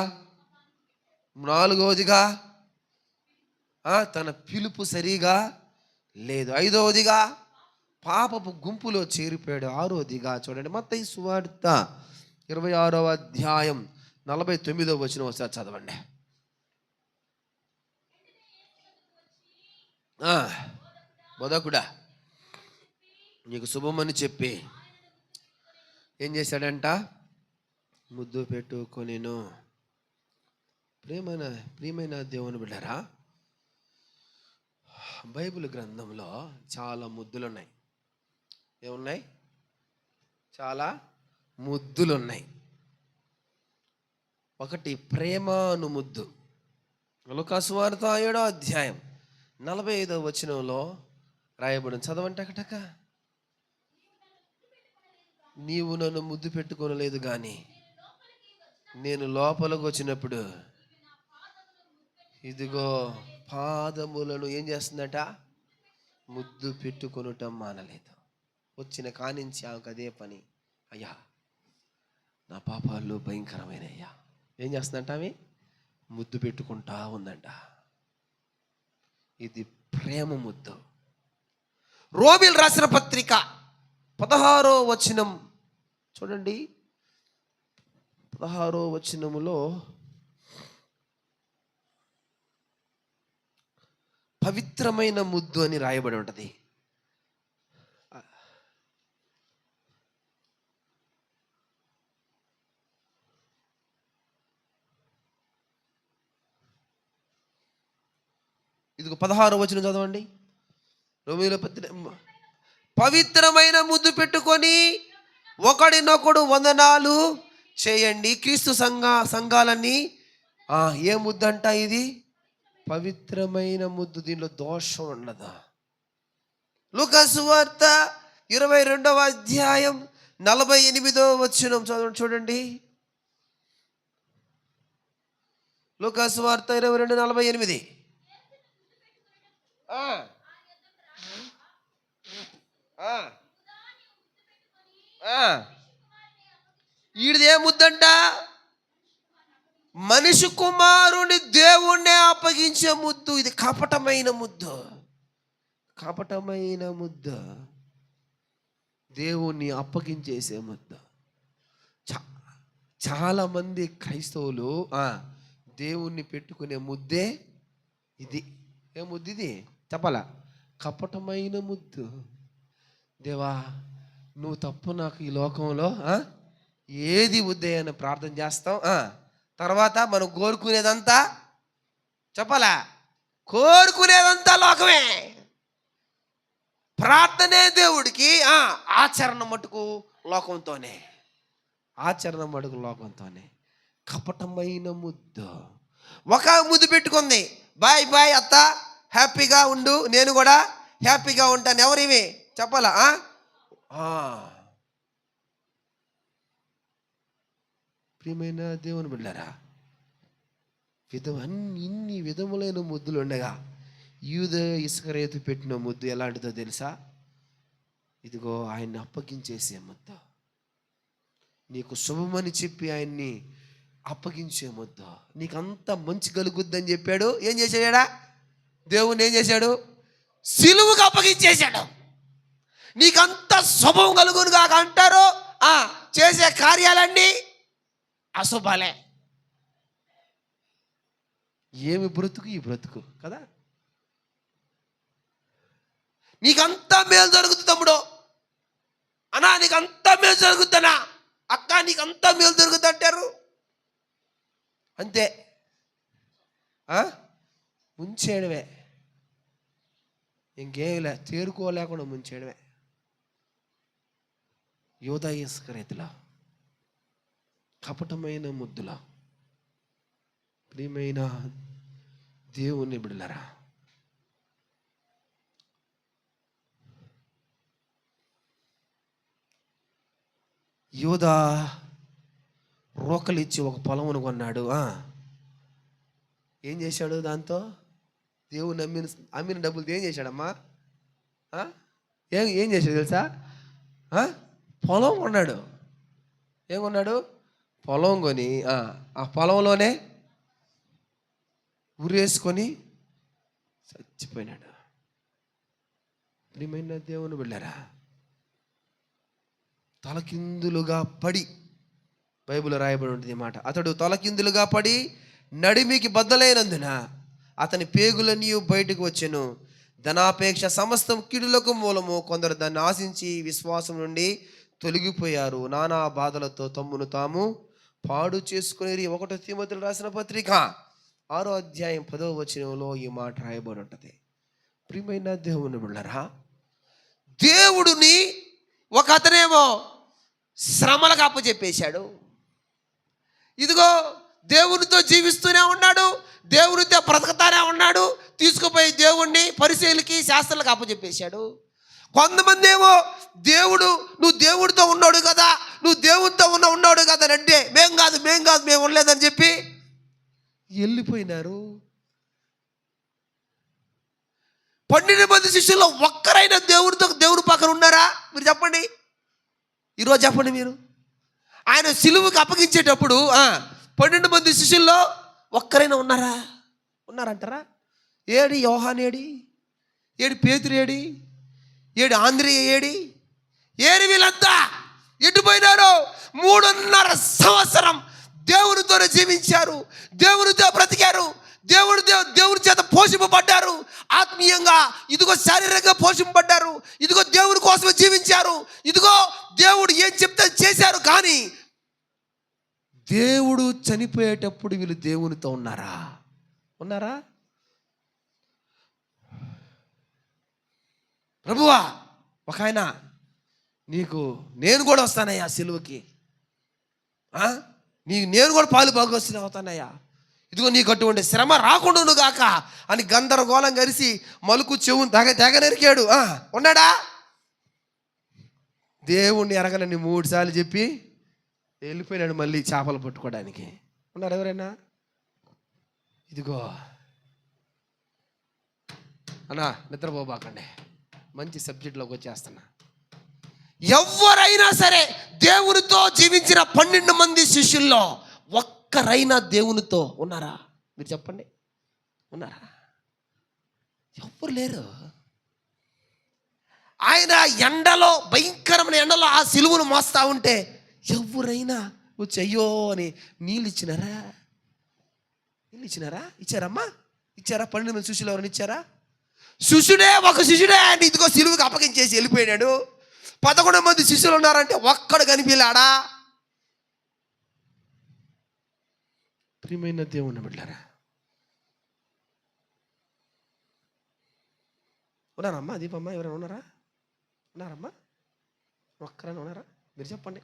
నాలుగవదిగా తన పిలుపు సరిగా లేదు, ఐదవదిగా పాపపు గుంపులో చేరిపోయాడు, ఆరోదిగా చూడండి మత్తయి సువార్త 26వ అధ్యాయం 49వ వచనం ఒకసారి చదవండి. బోధకుడా నీకు శుభమని చెప్పి ఏం చేశాడంట, ముద్దు పెట్టుకొనెను. ప్రియమైన దేవుని బిడ్డరా, బైబిల్ గ్రంథంలో చాలా ముద్దులు ఉన్నాయి. ఏమున్నాయి? చాలా ముద్దులు ఉన్నాయి. ఒకటి ప్రేమాను ముద్దు. లూకా సువార్త 7వ అధ్యాయం 45వ వచనంలో రాయబడింది. చదవండి అక్కటక. నీవు నన్ను ముద్దు పెట్టుకోనలేదు కానీ నేను లోపలికి వచ్చినప్పుడు ఇదిగో పాదములను ఏం చేస్తుందట, ముద్దు పెట్టుకొనటం మానలేదు. వచ్చిన కానించి ఆమెకు అదే పని. అయ్యా నా పాపాలు భయంకరమైన అయ్యా ఏం చేస్తుందంట, ఆమె ముద్దు పెట్టుకుంటా ఉందంట. ఇది ప్రేమ ముద్దు. రోమీయులు రాసిన పత్రిక 16వ వచనం చూడండి. 16వ వచనములో పవిత్రమైన ముద్దు అని రాయబడి ఉంటుంది. ఇదిగో 16వ వచనం చదవండి. రోమీయుల పత్రిక, పవిత్రమైన ముద్దు పెట్టుకొని ఒకడినొకడు వందనాలు చేయండి. క్రీస్తు సంఘాలన్నీ ఏ ముద్దు అంట, ఇది పవిత్రమైన ముద్దు. దీనిలో దోషం ఉండదు. లూకా సువార్త 22వ అధ్యాయం 48వ వచనం చూడండి. లూకా సువార్త 22:48. ఈడిదే ముద్దంట, మనిషి కుమారుని దేవుణ్ణే అప్పగించే ముద్దు. ఇది కపటమైన ముద్దు. కపటమైన ముద్దు, దేవుణ్ణి అప్పగించేసే ముద్దు. చాలా మంది క్రైస్తవులు దేవుణ్ణి పెట్టుకునే ముద్దే ఇది. ఏ ముద్దు ఇది చెప్పాలా? కపటమైన ముద్దు. దేవా నువ్వు తప్పు నాకు ఈ లోకంలో ఏది వద్దే అని ప్రార్థన చేస్తాం. తర్వాత మనం కోరుకునేదంతా చెప్పాలా, కోరుకునేదంతా లోకమే. ప్రార్థనే దేవుడికి, ఆచరణ మటుకు లోకంతోనే. ఆచరణ మటుకు లోకంతోనే. కపటమైన ముద్దు. ఒక ముద్దు పెట్టుకుంది, బాయ్ బాయ్ అత్త, హ్యాపీగా ఉండు, నేను కూడా హ్యాపీగా ఉంటాను. ఎవరివి చెప్పాలా? ప్రియమైన దేవుని బిడ్డలారా, ఇన్ని విధములైన ముద్దులు ఉండగా యూద ఇస్కరియోతు పెట్టిన ముద్దు ఎలాంటిదో తెలుసా? ఇదిగో ఆయన్ని అప్పగించేసే ముద్దు. నీకు శుభమని చెప్పి ఆయన్ని అప్పగించేమొద్దు, నీకంత మంచి కలుగుద్దని చెప్పాడు. ఏం చేశాడా దేవుని? ఏం చేశాడు? సిలువుకు అప్పగించేశాడు. నీకంత శుభం కలుగును కాక అంటారు, చేసే కార్యాలన్నీ అశుభాలే. ఏమి బ్రతుకు ఈ బ్రతుకు కదా. నీకంతా మేలు జరుగుతుంది తమ్ముడు, అన్నా నీకంతా మేలు జరుగుద్దనా, అక్క నీకంతా మేలు జరుగుద్ది అంటారు. అంతే, ముంచేయడమే, ఇంకేమిలే, తేరుకోలేకుండా ముంచేయడమే. యోధా ఇస్కరియోతులా, కపటమైన ముద్దులా. ప్రియమైన దేవుని బిడ్డలారా, యోధా రోకలిచ్చి ఒక పొలమును కొన్నాడు. ఏం చేశాడు దాంతో? దేవుని అమ్మిన డబ్బులతో ఏం చేశాడమ్మా? ఏం చేశాడు తెలుసా? పొలం కొన్నాడు. ఏం కొన్నాడు? పొలం కొని ఆ పొలంలోనే ఉరేసుకొని చచ్చిపోయినాడు. ప్రియమైన దేవుని బిడ్డలారా, తలకిందులుగా పడి, బైబిల్లో రాయబడి ఉంటుంది మాట, అతడు తలకిందులుగా పడి నడిమికి బద్దలైనందున అతని పేగులన్నీ బయటకు వచ్చెను. ధనాపేక్ష సమస్తం కీడులకు మూలము. కొందరు దాన్ని ఆశించి విశ్వాసం నుండి తొలగిపోయారు. నానా బాధలతో తమ్మును తాము పాడు చేసుకునేది. 1 తిమోతిలో రాసిన పత్రిక 6వ అధ్యాయం 10వ వచనంలో ఈ మాట రాయబడి ఉంటుంది. ప్రియమైన దేవుని బిడ్డలారా, దేవుడిని ఒక అతనేమో శ్రమలకు అప్పచెప్పేశాడు. ఇదిగో దేవునితో జీవిస్తూనే ఉన్నాడు, దేవునితో బ్రతకతానే ఉన్నాడు. తీసుకుపోయి దేవుణ్ణి పరిశీలికి శాస్త్రాలకు అప్పచెప్పేశాడు. కొంతమంది ఏమో నువ్వు దేవుడితో ఉన్నాడు కదా, నువ్వు దేవుడితో ఉన్నాడు కదా అంటే, మేం కాదు మేము ఉండలేదని చెప్పి వెళ్ళిపోయినారు. 12 మంది శిష్యుల్లో ఒక్కరైనా దేవుడి పక్కన ఉన్నారా? మీరు చెప్పండి, ఈరోజు చెప్పండి మీరు. ఆయన సిలువుకి అప్పగించేటప్పుడు 12 మంది శిష్యుల్లో ఒక్కరైనా ఉన్నారంటారా? ఏడి యోహాన్, ఏడి పేతురు, ఏడి ఆంద్రేయ, ఏడి వీళ్ళంతా ఎటుపోయినారు? 3.5 సంవత్సరం దేవునితోనే జీవించారు, దేవునితో బ్రతికారు, దేవుని చేత పోషింపబడ్డారు. ఆత్మీయంగా ఇదిగో శారీరకంగా పోషింపబడ్డారు. ఇదిగో దేవుని కోసమే జీవించారు. ఇదిగో దేవుడు ఏం చెప్తే చేశారు. కానీ దేవుడు చనిపోయేటప్పుడు వీళ్ళు దేవునితో ఉన్నారా? ప్రభువా, ఒక ఆయన నేను కూడా వస్తానయ్యా సిలువకి, నేను కూడా పాలు బాగొస్తూనే అవుతానయ్యా, ఇదిగో నీకు అటువంటి శ్రమ రాకుండా గాక అని గందరగోళం కలిసి మలుకు చెవును తెగ నరికాడు. ఉన్నాడా? దేవుణ్ణి ఎరగలని 3 సార్లు చెప్పి వెళ్ళిపోయినాడు మళ్ళీ చేపలు పట్టుకోవడానికి. ఉన్నారు ఎవరైనా? ఇదిగో అన్నా, నిద్రపోబాకండి, మంచి సబ్జెక్ట్లోకి వచ్చేస్తున్నా. ఎవరైనా సరే దేవునితో జీవించిన 12 మంది శిష్యుల్లో ఒక్కరైనా దేవునితో ఉన్నారా? మీరు చెప్పండి, ఉన్నారా? ఎవ్వరు లేరు. ఆయన ఎండలో, భయంకరమైన ఎండలో ఆ సిలువను మోస్తా ఉంటే ఎవరైనా వచ్చి అయ్యో అని నీళ్ళు ఇచ్చినారా? ఇచ్చారమ్మా? ఇచ్చారా? 12 మంది శిష్యులు ఎవరైనా ఇచ్చారా? ఒక శిష్యుడే అంటే ఇదిగో సిలువుకి అప్పగించేసి వెళ్ళిపోయినాడు. 11 మంది శిష్యులు ఉన్నారంటే ఒక్కడు కనిపించాడా? ప్రియమైన దేవుని బిడ్డలారా, ఉన్నారమ్మా? దీపమ్మ ఎవరైనా ఉన్నారమ్మా? ఒక్కరైనా ఉన్నారా? మీరు చెప్పండి.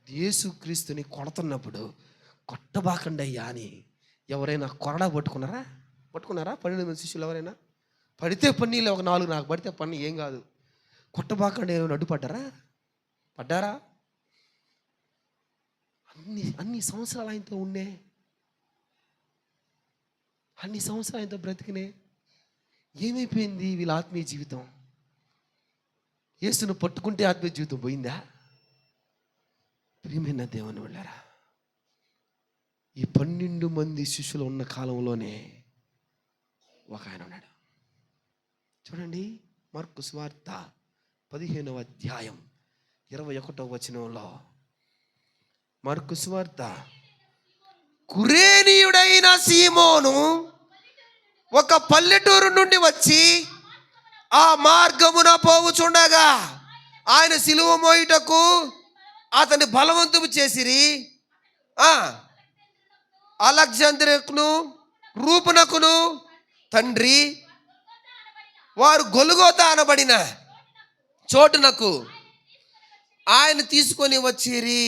యేసుక్రీస్తుని కొడుతున్నప్పుడు కొట్టబాకండి అయ్యా అని ఎవరైనా కొరడా పట్టుకున్నారా? 12 మంది శిష్యులు ఎవరైనా? పడితే పన్నీళ్ళు ఒక 4, నాకు పడితే పన్ను ఏం కాదు, కొట్టబాకండి ఏమైనా పడ్డారా? అన్ని సంవత్సరాలు ఆయనతో ఉండే, అన్ని సంవత్సరాలు ఆయనతో బ్రతికినే, ఏమైపోయింది వీళ్ళ ఆత్మీయ జీవితం? యేసును పట్టుకుంటే ఆత్మీయ జీవితం పోయిందా? ప్రియమైన దేవుని వెళ్ళారా, ఈ 12 మంది శిష్యులు ఉన్న కాలంలోనే ఒక ఆయన ఉన్నాడు. చూడండి, మార్కు సువార్త 15వ అధ్యాయం 21వ వచనంలో, మార్కు సువార్త, కురేనీయుడైన సీమోను ఒక పల్లెటూరు నుండి వచ్చి ఆ మార్గమున పోవుచుండగా ఆయన సిలువ మోయుటకు అతని బలవంతము చేసిరి. అలెగ్జాంద్రియకును రూపునకును తండ్రి వారు గొల్గోతా అనబడిన చోటునకు ఆయన తీసుకొని వచ్చిరి.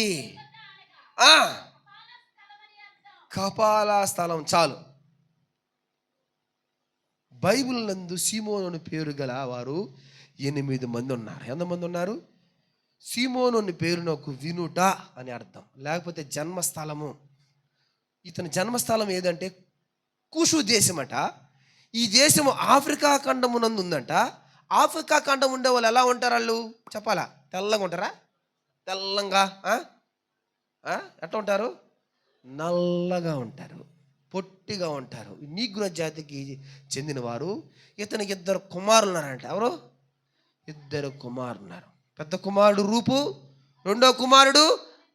కపాల స్థలం. చాలు. బైబిల్ నందు సీమోను పేరు గల వారు 8 మంది ఉన్నారు. ఎంతమంది ఉన్నారు? సీమోను పేరు నాకు వినుట అని అర్థం, లేకపోతే జన్మస్థలము. ఇతని జన్మస్థలం ఏదంటే కుషు దేశమట. ఈ దేశము ఆఫ్రికా ఖండమునందు ఉందంట. ఆఫ్రికా ఖండం ఉండే వాళ్ళు ఎలా ఉంటారు? వాళ్ళు చెప్పాలా? తెల్లగా ఉంటారా? తెల్లంగా ఎట్లా ఉంటారు? నల్లగా ఉంటారు, పొట్టిగా ఉంటారు. నీగ్రో జాతికి చెందినవారు. ఇతనికి 2 కుమారులు ఉన్నారంట. ఎవరు? 2 కుమారులు ఉన్నారు. పెద్ద కుమారుడు రూపు, రెండో కుమారుడు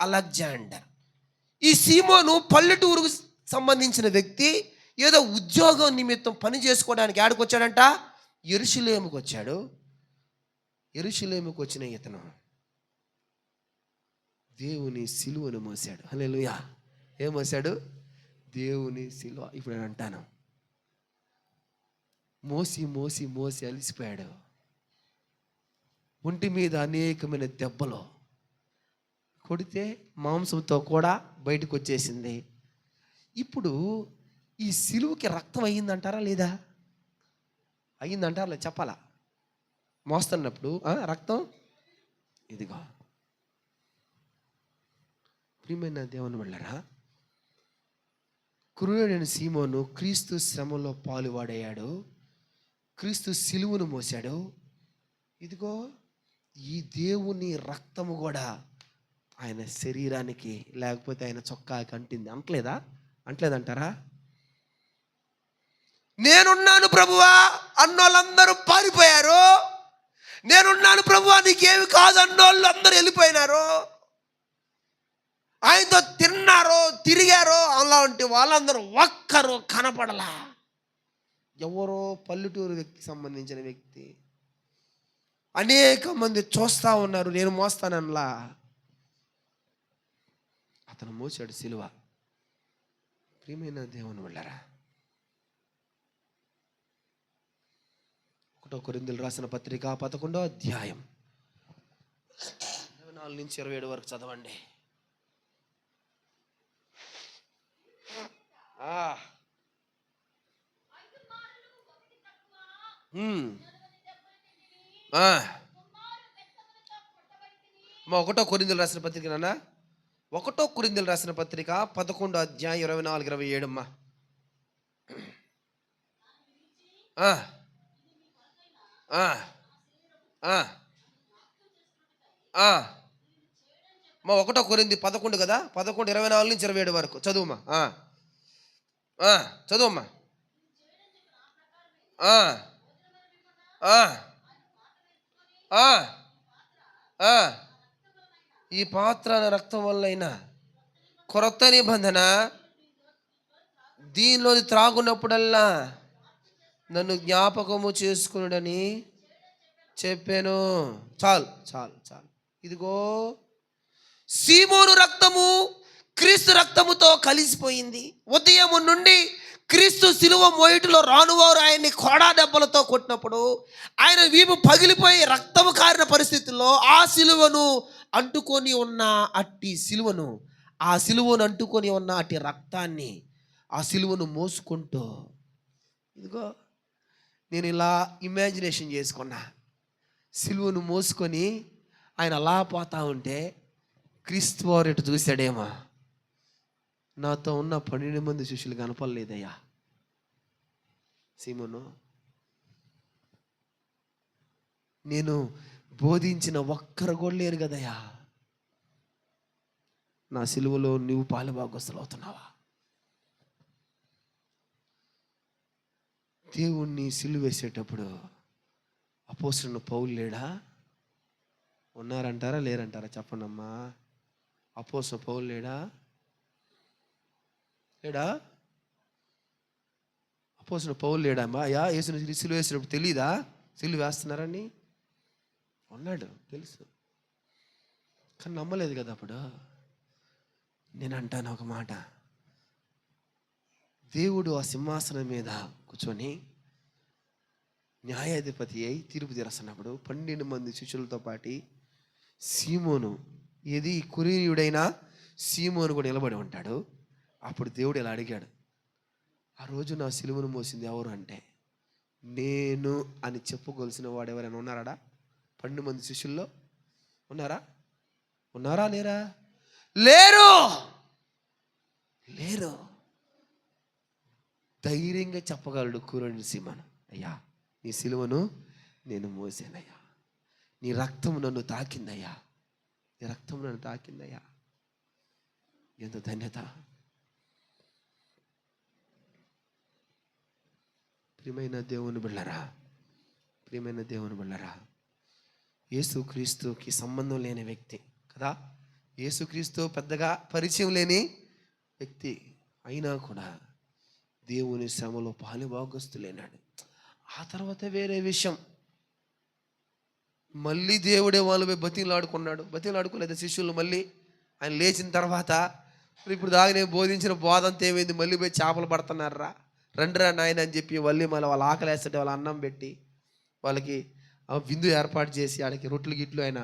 అలెగ్జాండర్. ఈ సీమోను పల్లెటూరుకు సంబంధించిన వ్యక్తి. ఏదో ఉద్యోగం నిమిత్తం పని చేసుకోవడానికి ఆడికి వచ్చాడంట. యెరూషలేముకు వచ్చాడు. యెరూషలేముకు వచ్చిన ఇతను దేవుని సిలువను మోసాడు. హల్లెలూయా. ఏం మోసాడు? దేవుని సిలువ. ఇప్పుడు నేను అంటాను, మోసి మోసి మోసి అలిసిపోయాడు. ఒంటి మీద అనేకమైన దెబ్బలు కొడితే మాంసంతో కూడా బయటకు వచ్చేసింది. ఇప్పుడు ఈ సిలువకి రక్తం అయ్యిందంటారా లేదా? అయ్యిందంటారా లేదా? చెప్పాలా? మోస్తున్నప్పుడు రక్తం ఇదిగో. ప్రియమైన దేవుని వెళ్ళరా, కురుడైన సీమోను క్రీస్తు శ్రమలో పాలువాడయ్యాడు. క్రీస్తు సిలువను మోసాడు. ఇదిగో ఈ దేవుని రక్తము కూడా ఆయన శరీరానికి, లేకపోతే ఆయన చొక్కాకి అంటింది. అంటలేదా? అంటలేదంటారా? నేనున్నాను ప్రభువా అన్నోళ్ళందరూ పారిపోయారు. నేనున్నాను ప్రభువా నీకేమి కాదు అన్నోళ్ళు అందరూ వెళ్ళిపోయినారు. ఆయనతో తిన్నారో తిరిగారో అలాంటి వాళ్ళందరూ ఒక్కరు కనపడలా. ఎవరో పల్లెటూరు వ్యక్తికి సంబంధించిన వ్యక్తి. అనేక మంది చూస్తూ ఉన్నారు, నేను మోస్తానలా. అతను మోసాడు సిలువ. ప్రియమైన దేవుని వెళ్ళారా, 1 కొరింథీయులకు రాసిన పత్రిక 11వ అధ్యాయం 24 నుంచి 27 వరకు చదవండి. మా 1 కొరింథీయులకు రాసిన పత్రిక నాన్న, 1 కొరింథీయులకు రాసిన పత్రిక 11వ అధ్యాయం 24-27 అమ్మా. మా 1 కొరింథీ 11 కదా, 11:24 నుంచి 27 వరకు చదువుమా. చదువమ్మా. ఈ పాత్ర రక్తం వల్లైనా కొత్త నిబంధన దీనిలోని త్రాగున్నప్పుడల్లా నన్ను జ్ఞాపకము చేసుకునుడని చెప్పాను. చాలు చాలు చాలు. ఇదిగో సీమోను రక్తము క్రీస్తు రక్తముతో కలిసిపోయింది. ఉదయం నుండి క్రీస్తు సిలువ మోయిటిలో రానువారు ఆయన్ని కోడా దెబ్బలతో కొట్టినప్పుడు ఆయన వీపు పగిలిపోయి రక్తము కారిన పరిస్థితుల్లో ఆ సిలువను అంటుకొని ఉన్న అట్టి సిలువను, ఆ సిలువను అంటుకొని ఉన్న అట్టి రక్తాన్ని, ఆ సిలువను మోసుకుంటూ, ఇదిగో నేను ఇలా ఇమాజినేషన్ చేసుకున్నా, సిలువను మోసుకొని ఆయన అలా పోతా ఉంటే క్రీస్తు వారు ఇటు చూశాడేమో, నాతో ఉన్న 12 మంది శిష్యులు కనపడలేదయ్యా. సీమోను, నేను బోధించిన ఒక్కరు కూడా లేరు కదయ్యా. నా సిలువలో నువ్వు పాలుభాగస్తులు అవుతున్నావా? దేవుణ్ణి సిలువ వేసేటప్పుడు అపోస్తలుడు పౌలు లేడా? ఉన్నారంటారా లేరంటారా చెప్పండి అమ్మా. అపోస్తలుడు పౌలు లేడా? అపోస్తలుడు పౌలు లేడా అమ్మా? యేసుని సిలువ వేసేటప్పుడు తెలీదా సిలువ వేస్తున్నారని? ఉన్నాడు, తెలుసు, కానీ నమ్మలేదు కదా అప్పుడు. నేను అంటాను ఒక మాట, దేవుడు ఆ సింహాసనం మీద కూర్చొని న్యాయాధిపతి అయి తీర్పు తీరుస్తున్నప్పుడు 12 మంది శిష్యులతో పాటు సీమోను, ఏది కురేనీయుడైన సీమోను కూడా నిలబడి ఉంటాడు. అప్పుడు దేవుడు ఇలా అడిగాడు, ఆ రోజు నా సిలువను మోసింది ఎవరు అంటే నేను అని చెప్పుకోవాల్సిన వాడు ఎవరైనా ఉన్నారా? 12 మంది శిష్యుల్లో ఉన్నారా లేరా? లేరు. ధైర్యంగా చెప్పగలడు కురేనీయుడు సీమోను, అయ్యా నీ సిలువను నేను మోసానయ్యా, నీ రక్తం నన్ను తాకిందయ్యా, ఎంత ధన్యత. ప్రియమైన దేవుని బిళ్ళరా, యేసుక్రీస్తుకి సంబంధం లేని వ్యక్తి కదా, యేసుక్రీస్తు పెద్దగా పరిచయం లేని వ్యక్తి అయినా కూడా దేవుని శ్రమలో పాలుభాగస్తులైనాడు. ఆ తర్వాత వేరే విషయం, మళ్ళీ దేవుడే వాళ్ళపై బతిలాడుకోలేదు శిష్యులు. మళ్ళీ ఆయన లేచిన తర్వాత ఇప్పుడు దాకా నేను బోధించిన బోధ అంతా ఏమైంది? మళ్ళీ పోయి చేపలు పడుతున్నారా, రండిరా నాయన అని చెప్పి మళ్ళీ వాళ్ళ ఆకలి వేస్తుంటే వాళ్ళ అన్నం పెట్టి వాళ్ళకి విందు ఏర్పాటు చేసి ఆడికి రొట్టెలు గిట్లు ఆయన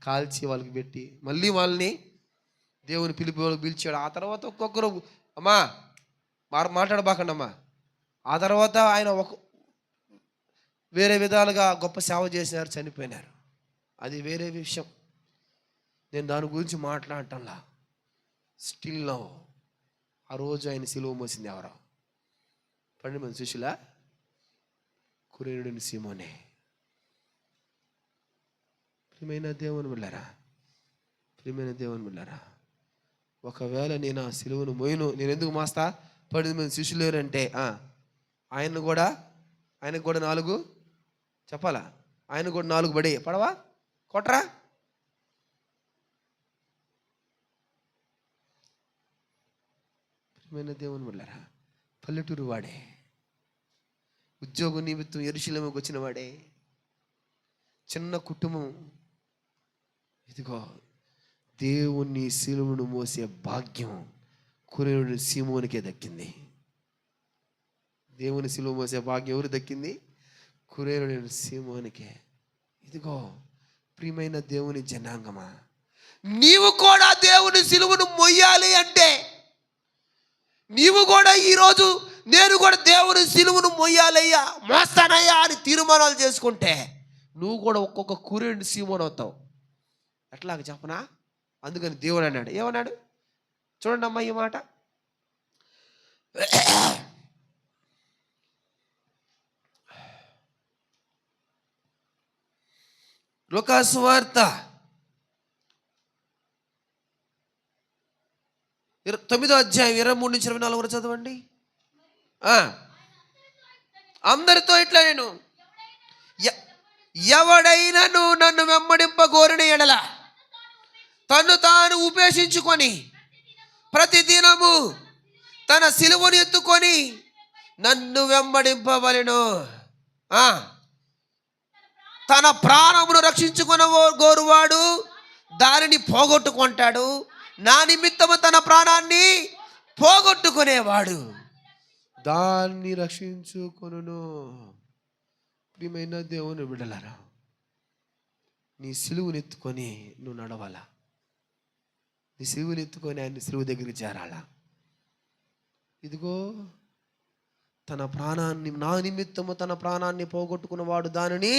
కాల్చి వాళ్ళకి పెట్టి మళ్ళీ వాళ్ళని దేవుని పిలిచాడు. ఆ తర్వాత ఒక్కొక్కరు అమ్మా మాట్లాడబాకండి అమ్మా. ఆ తర్వాత ఆయన వేరే విధాలుగా గొప్ప సేవ చేసినారు, చనిపోయినారు, అది వేరే విషయం. నేను దాని గురించి మాట్లాడటంలా. స్టిల్ నౌ ఆ రోజు ఆయన సిలువ మోసింది ఎవరో? 12 మంది శిష్యుల కురేనీయుడు సీమోనే. ప్రియమైన దేవుని బిళ్ళారా, ఒకవేళ నేను ఆ సిలువను మోయను, నేను ఎందుకు మోస్తా? 12 మంది శిష్యులు లేరంటే ఆయనకు కూడా 4 చెప్పాలా? ఆయనకు కూడా 4 పడి పడవా కొట్రా? ప్రియమైన దేవుని బిళ్ళారా, పల్లెటూరు వాడే, ఉద్యోగం నిమిత్తం యెరూషలేముకు వచ్చిన వాడే, చిన్న కుటుంబం. ఇదిగో దేవుని సిలువను మోసే భాగ్యం కురేనీయుడు సీమోనికే దక్కింది. దేవుని సిలువ మోసే భాగ్యం ఎవరు దక్కింది? కురేనీయుడు సీమోనికే. ఇదిగో ప్రియమైన దేవుని జనాంగమా, నీవు కూడా దేవుని సిలువను మొయ్యాలి అంటే, నీవు కూడా ఈరోజు నేను కూడా దేవుని సిలువను మొయ్యాలయ్యా, మోస్తానయ్యా అని తీర్మానాలు చేసుకుంటే నువ్వు కూడా ఒక్కొక్క కురేనీయుడు సీమోను అవుతావు. ఎట్లాగ చెప్పనా? అందుకని దేవుడు అన్నాడు, ఏమన్నాడు చూడండి అమ్మా ఈ మాట. లూకా సువార్త 9వ అధ్యాయం 23-24 చదవండి. అందరితో ఇట్లా, నేను ఎవడైనను నన్ను వెంబడింపగోరిన ఎడల తను తాను ఉపేక్షించుకొని ప్రతిదినము తన సిలువను ఎత్తుకొని నన్ను వెంబడింపవలెను. తన ప్రాణమును రక్షించుకున్న గోరువాడు దానిని పోగొట్టుకుంటాడు, నా నిమిత్తము తన ప్రాణాన్ని పోగొట్టుకునేవాడు దాన్ని రక్షించుకొనును. ప్రియమైన దేవుని బిడ్డలారా, నీ సిలువను ఎత్తుకొని నువ్వు నడవాలా, నీ సిలువను ఎత్తుకొని ఆయన సిలువ దగ్గరికి చేరాలా. ఇదిగో తన ప్రాణాన్ని, నా నిమిత్తము తన ప్రాణాన్ని పోగొట్టుకున్నవాడు దానిని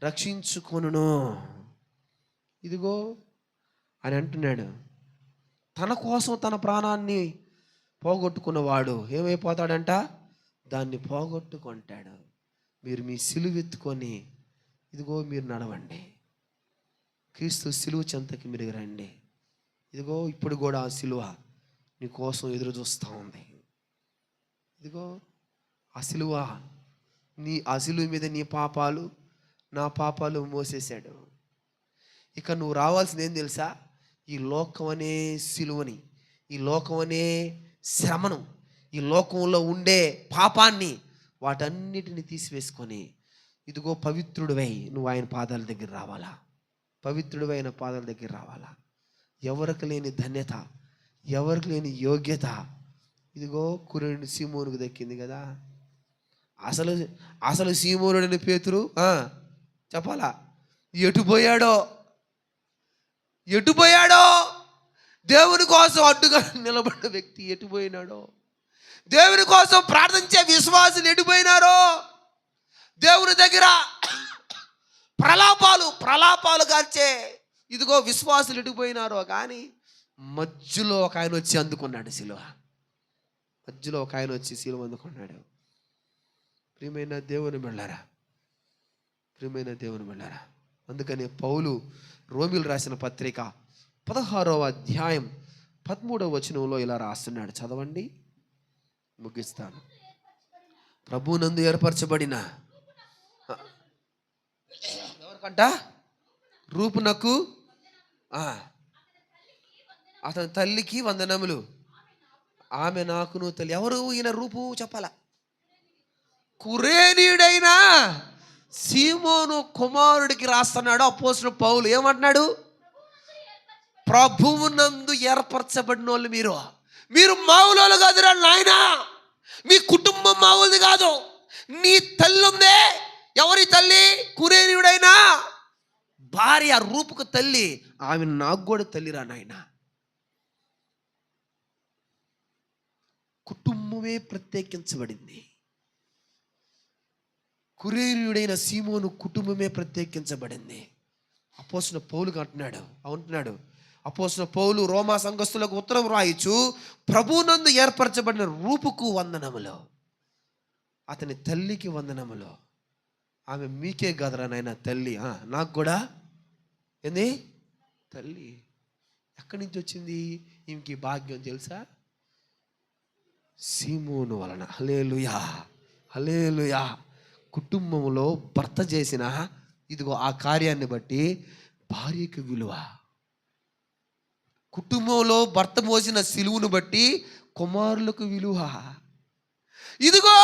రక్షించుకొనును. ఇదిగో అని అంటున్నాడు. తన కోసం తన ప్రాణాన్ని పోగొట్టుకున్నవాడు ఏమైపోతాడంట? దాన్ని పోగొట్టుకుంటాడు. మీరు మీ సిలువ ఎత్తుకొని ఇదిగో మీరు నడవండి, క్రీస్తు సిలువ చెంతకి మీరు రండి. ఇదిగో ఇప్పుడు కూడా ఆ సిలువ నీ కోసం ఎదురు చూస్తూ ఉంది. ఇదిగో ఆ సిలువ, ఆ సిలువ మీద నీ పాపాలు నా పాపాలు మోసేశాడు. ఇక నువ్వు రావాల్సింది ఏం తెలుసా? ఈ లోకం అనే సిలువని, ఈ లోకం అనే శ్రమను, ఈ లోకంలో ఉండే పాపాన్ని, వాటన్నిటిని తీసివేసుకొని ఇదిగో పవిత్రుడివై నువ్వు ఆయన పాదాల దగ్గర రావాలా. పవిత్రుడివై ఆయన పాదాల దగ్గర రావాలా. ఎవరికి లేని ధన్యత, ఎవరికి లేని యోగ్యత ఇదిగో కురేని సీమోనుకు దక్కింది కదా. అసలు సీమోనుడని పేతురు చెప్పాలా, ఎటు పోయాడో దేవుని కోసం అడ్డుగా నిలబడ్డ వ్యక్తి ఎటు పోయినాడో, దేవుని కోసం ప్రార్థించే విశ్వాసులు ఎటుపోయినారో, దేవుని దగ్గర ప్రలాపాలు గాల్చే ఇదిగో విశ్వాసులు ఎటుపోయినారో. కానీ మధ్యలో ఒక ఆయన వచ్చి అందుకున్నాడు సిలువ. మధ్యలో ఒక ఆయన వచ్చి సిలువ అందుకున్నాడు. ప్రియమైన దేవుని బిడ్డలారా, అందుకని పౌలు రోమీయులకు రాసిన పత్రిక 16వ అధ్యాయం 13వ వచనంలో ఇలా రాస్తున్నాడు. చదవండి, ముగిస్తాను. ప్రభువునందు ఏర్పరచబడిన ఎవరికంట? రూపునకు, అతని తల్లికి వందనములు, ఆమె నాకును తల్లి. ఎవరు ఈయన? రూపు చెప్పాల. కురేనీయుడైన సీమోను కుమారుడికి రాస్తున్నాడు అపోస్తలుడు పౌలు. ఏమంటున్నాడు? ప్రభువునందు ఏర్పరచబడిన వాళ్ళు మీరు మావులోళ్ళు కాదురా నాయనా. మీ కుటుంబం మావులది కాదు. నీ తల్లి ఉందే, ఎవరి తల్లి? కురేనీయుడైన భార్య, రూపుకు తల్లి. ఆమె నాకు కూడా తల్లిరా నాయనా. కుటుంబమే ప్రత్యేకించబడింది. కురేనీయుడైన సీమోను కుటుంబమే ప్రత్యేకించబడింది. అపోస్తలుడు పౌలుగా అంటున్నాడు అపోస్తలుడు పౌలు రోమా సంఘస్థులకు ఉత్తరం రాయొచ్చు, ప్రభువునందు ఏర్పరచబడిన రూపుకు వందనములు, అతని తల్లికి వందనములు. ఆమె మీకే కదరా నాయన తల్లి, నాకు కూడా ఏంది తల్లి. ఎక్కడి నుంచి వచ్చింది ఈమెకి భాగ్యం తెలుసా? సీమోను వలన. హల్లెలూయా, హల్లెలూయా. కుటుంబంలో భర్త చేసిన ఇదిగో ఆ కార్యాన్ని బట్టి భార్యకు విలువ. కుటుంబంలో భర్త మోసిన సిలువును బట్టి కుమారులకు విలువ. ఇదిగో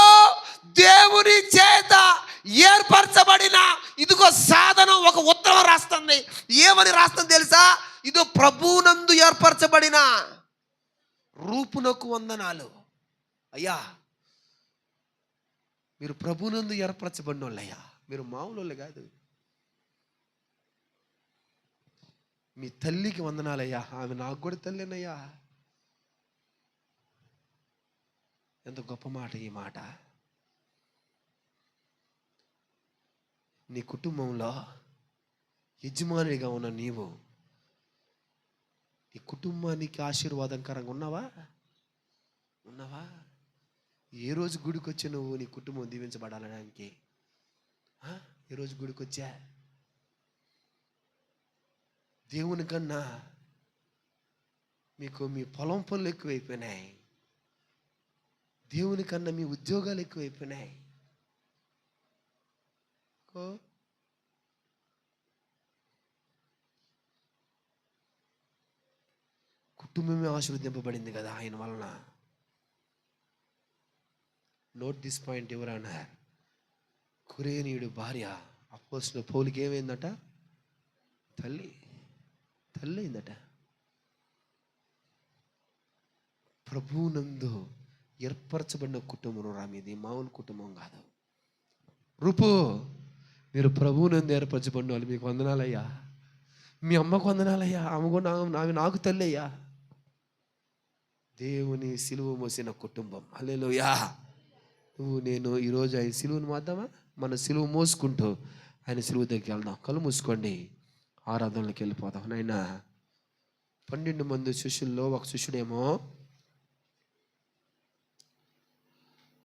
దేవుని చేత ఏర్పరచబడిన ఇదిగో సాధనం ఒక ఉత్తరం రాస్తుంది. ఏమని రాస్తుంది తెలుసా? ఇదో ప్రభువునందు ఏర్పరచబడిన రూపునకు వందనాలు. అయ్యా, మీరు ప్రభువునందు ఏర్పరచబడిన వాళ్ళయ్యా, మీరు మామూలు కాదు. మీ తల్లికి వందనాలయ్యా, ఆమె నాకు కూడా తల్లినయ్యా. ఎంత గొప్ప మాట ఈ మాట. నీ కుటుంబంలో యజమానిగా ఉన్న నీవు నీ కుటుంబానికి ఆశీర్వాదకరంగా ఉన్నావా? ఏ రోజు గుడికి వచ్చి నువ్వు నీ కుటుంబం దీవించబడాలడానికి? ఏ రోజు గుడికి వచ్చా? దేవుని కన్నా మీకు మీ పొలం పనులు ఎక్కువైపోయినాయి. దేవుని కన్నా మీ ఉద్యోగాలు ఎక్కువైపోయినాయి. కుటుంబమే ఆశీర్వదింపబడింది కదా ఆయన వలన. Note this point. ఎవరన్నారు? కురేనీయుడు భార్య అపోస్తలుడు పౌలుకి ఏమైందట? తల్లి అయిందట. ప్రభువునందు ఏర్పరచబడిన కుటుంబం రా మీది, మామూలు కుటుంబం కాదు. రూపు, మీరు ప్రభువునందు ఏర్పరచబడిన వాళ్ళు, మీకు వందనాలయ్యా. మీ అమ్మకు వందనాలయ్యా, ఆమె నాకు తల్లి అయ్యా. దేవుని సిలువ మోసిన కుటుంబం. హల్లెలూయా. నువ్వు నేను ఈరోజు ఆయన సిలువను మాద్దామా? మన సిలువ మోసుకుంటూ ఆయన సిలువ దగ్గరికి వెళ్దాం. కళ్ళు మూసుకోండి, ఆరాధనలోకి వెళ్ళిపోదాం. నాయనా, 12 మంది శిష్యుల్లో ఒక శిష్యుడేమో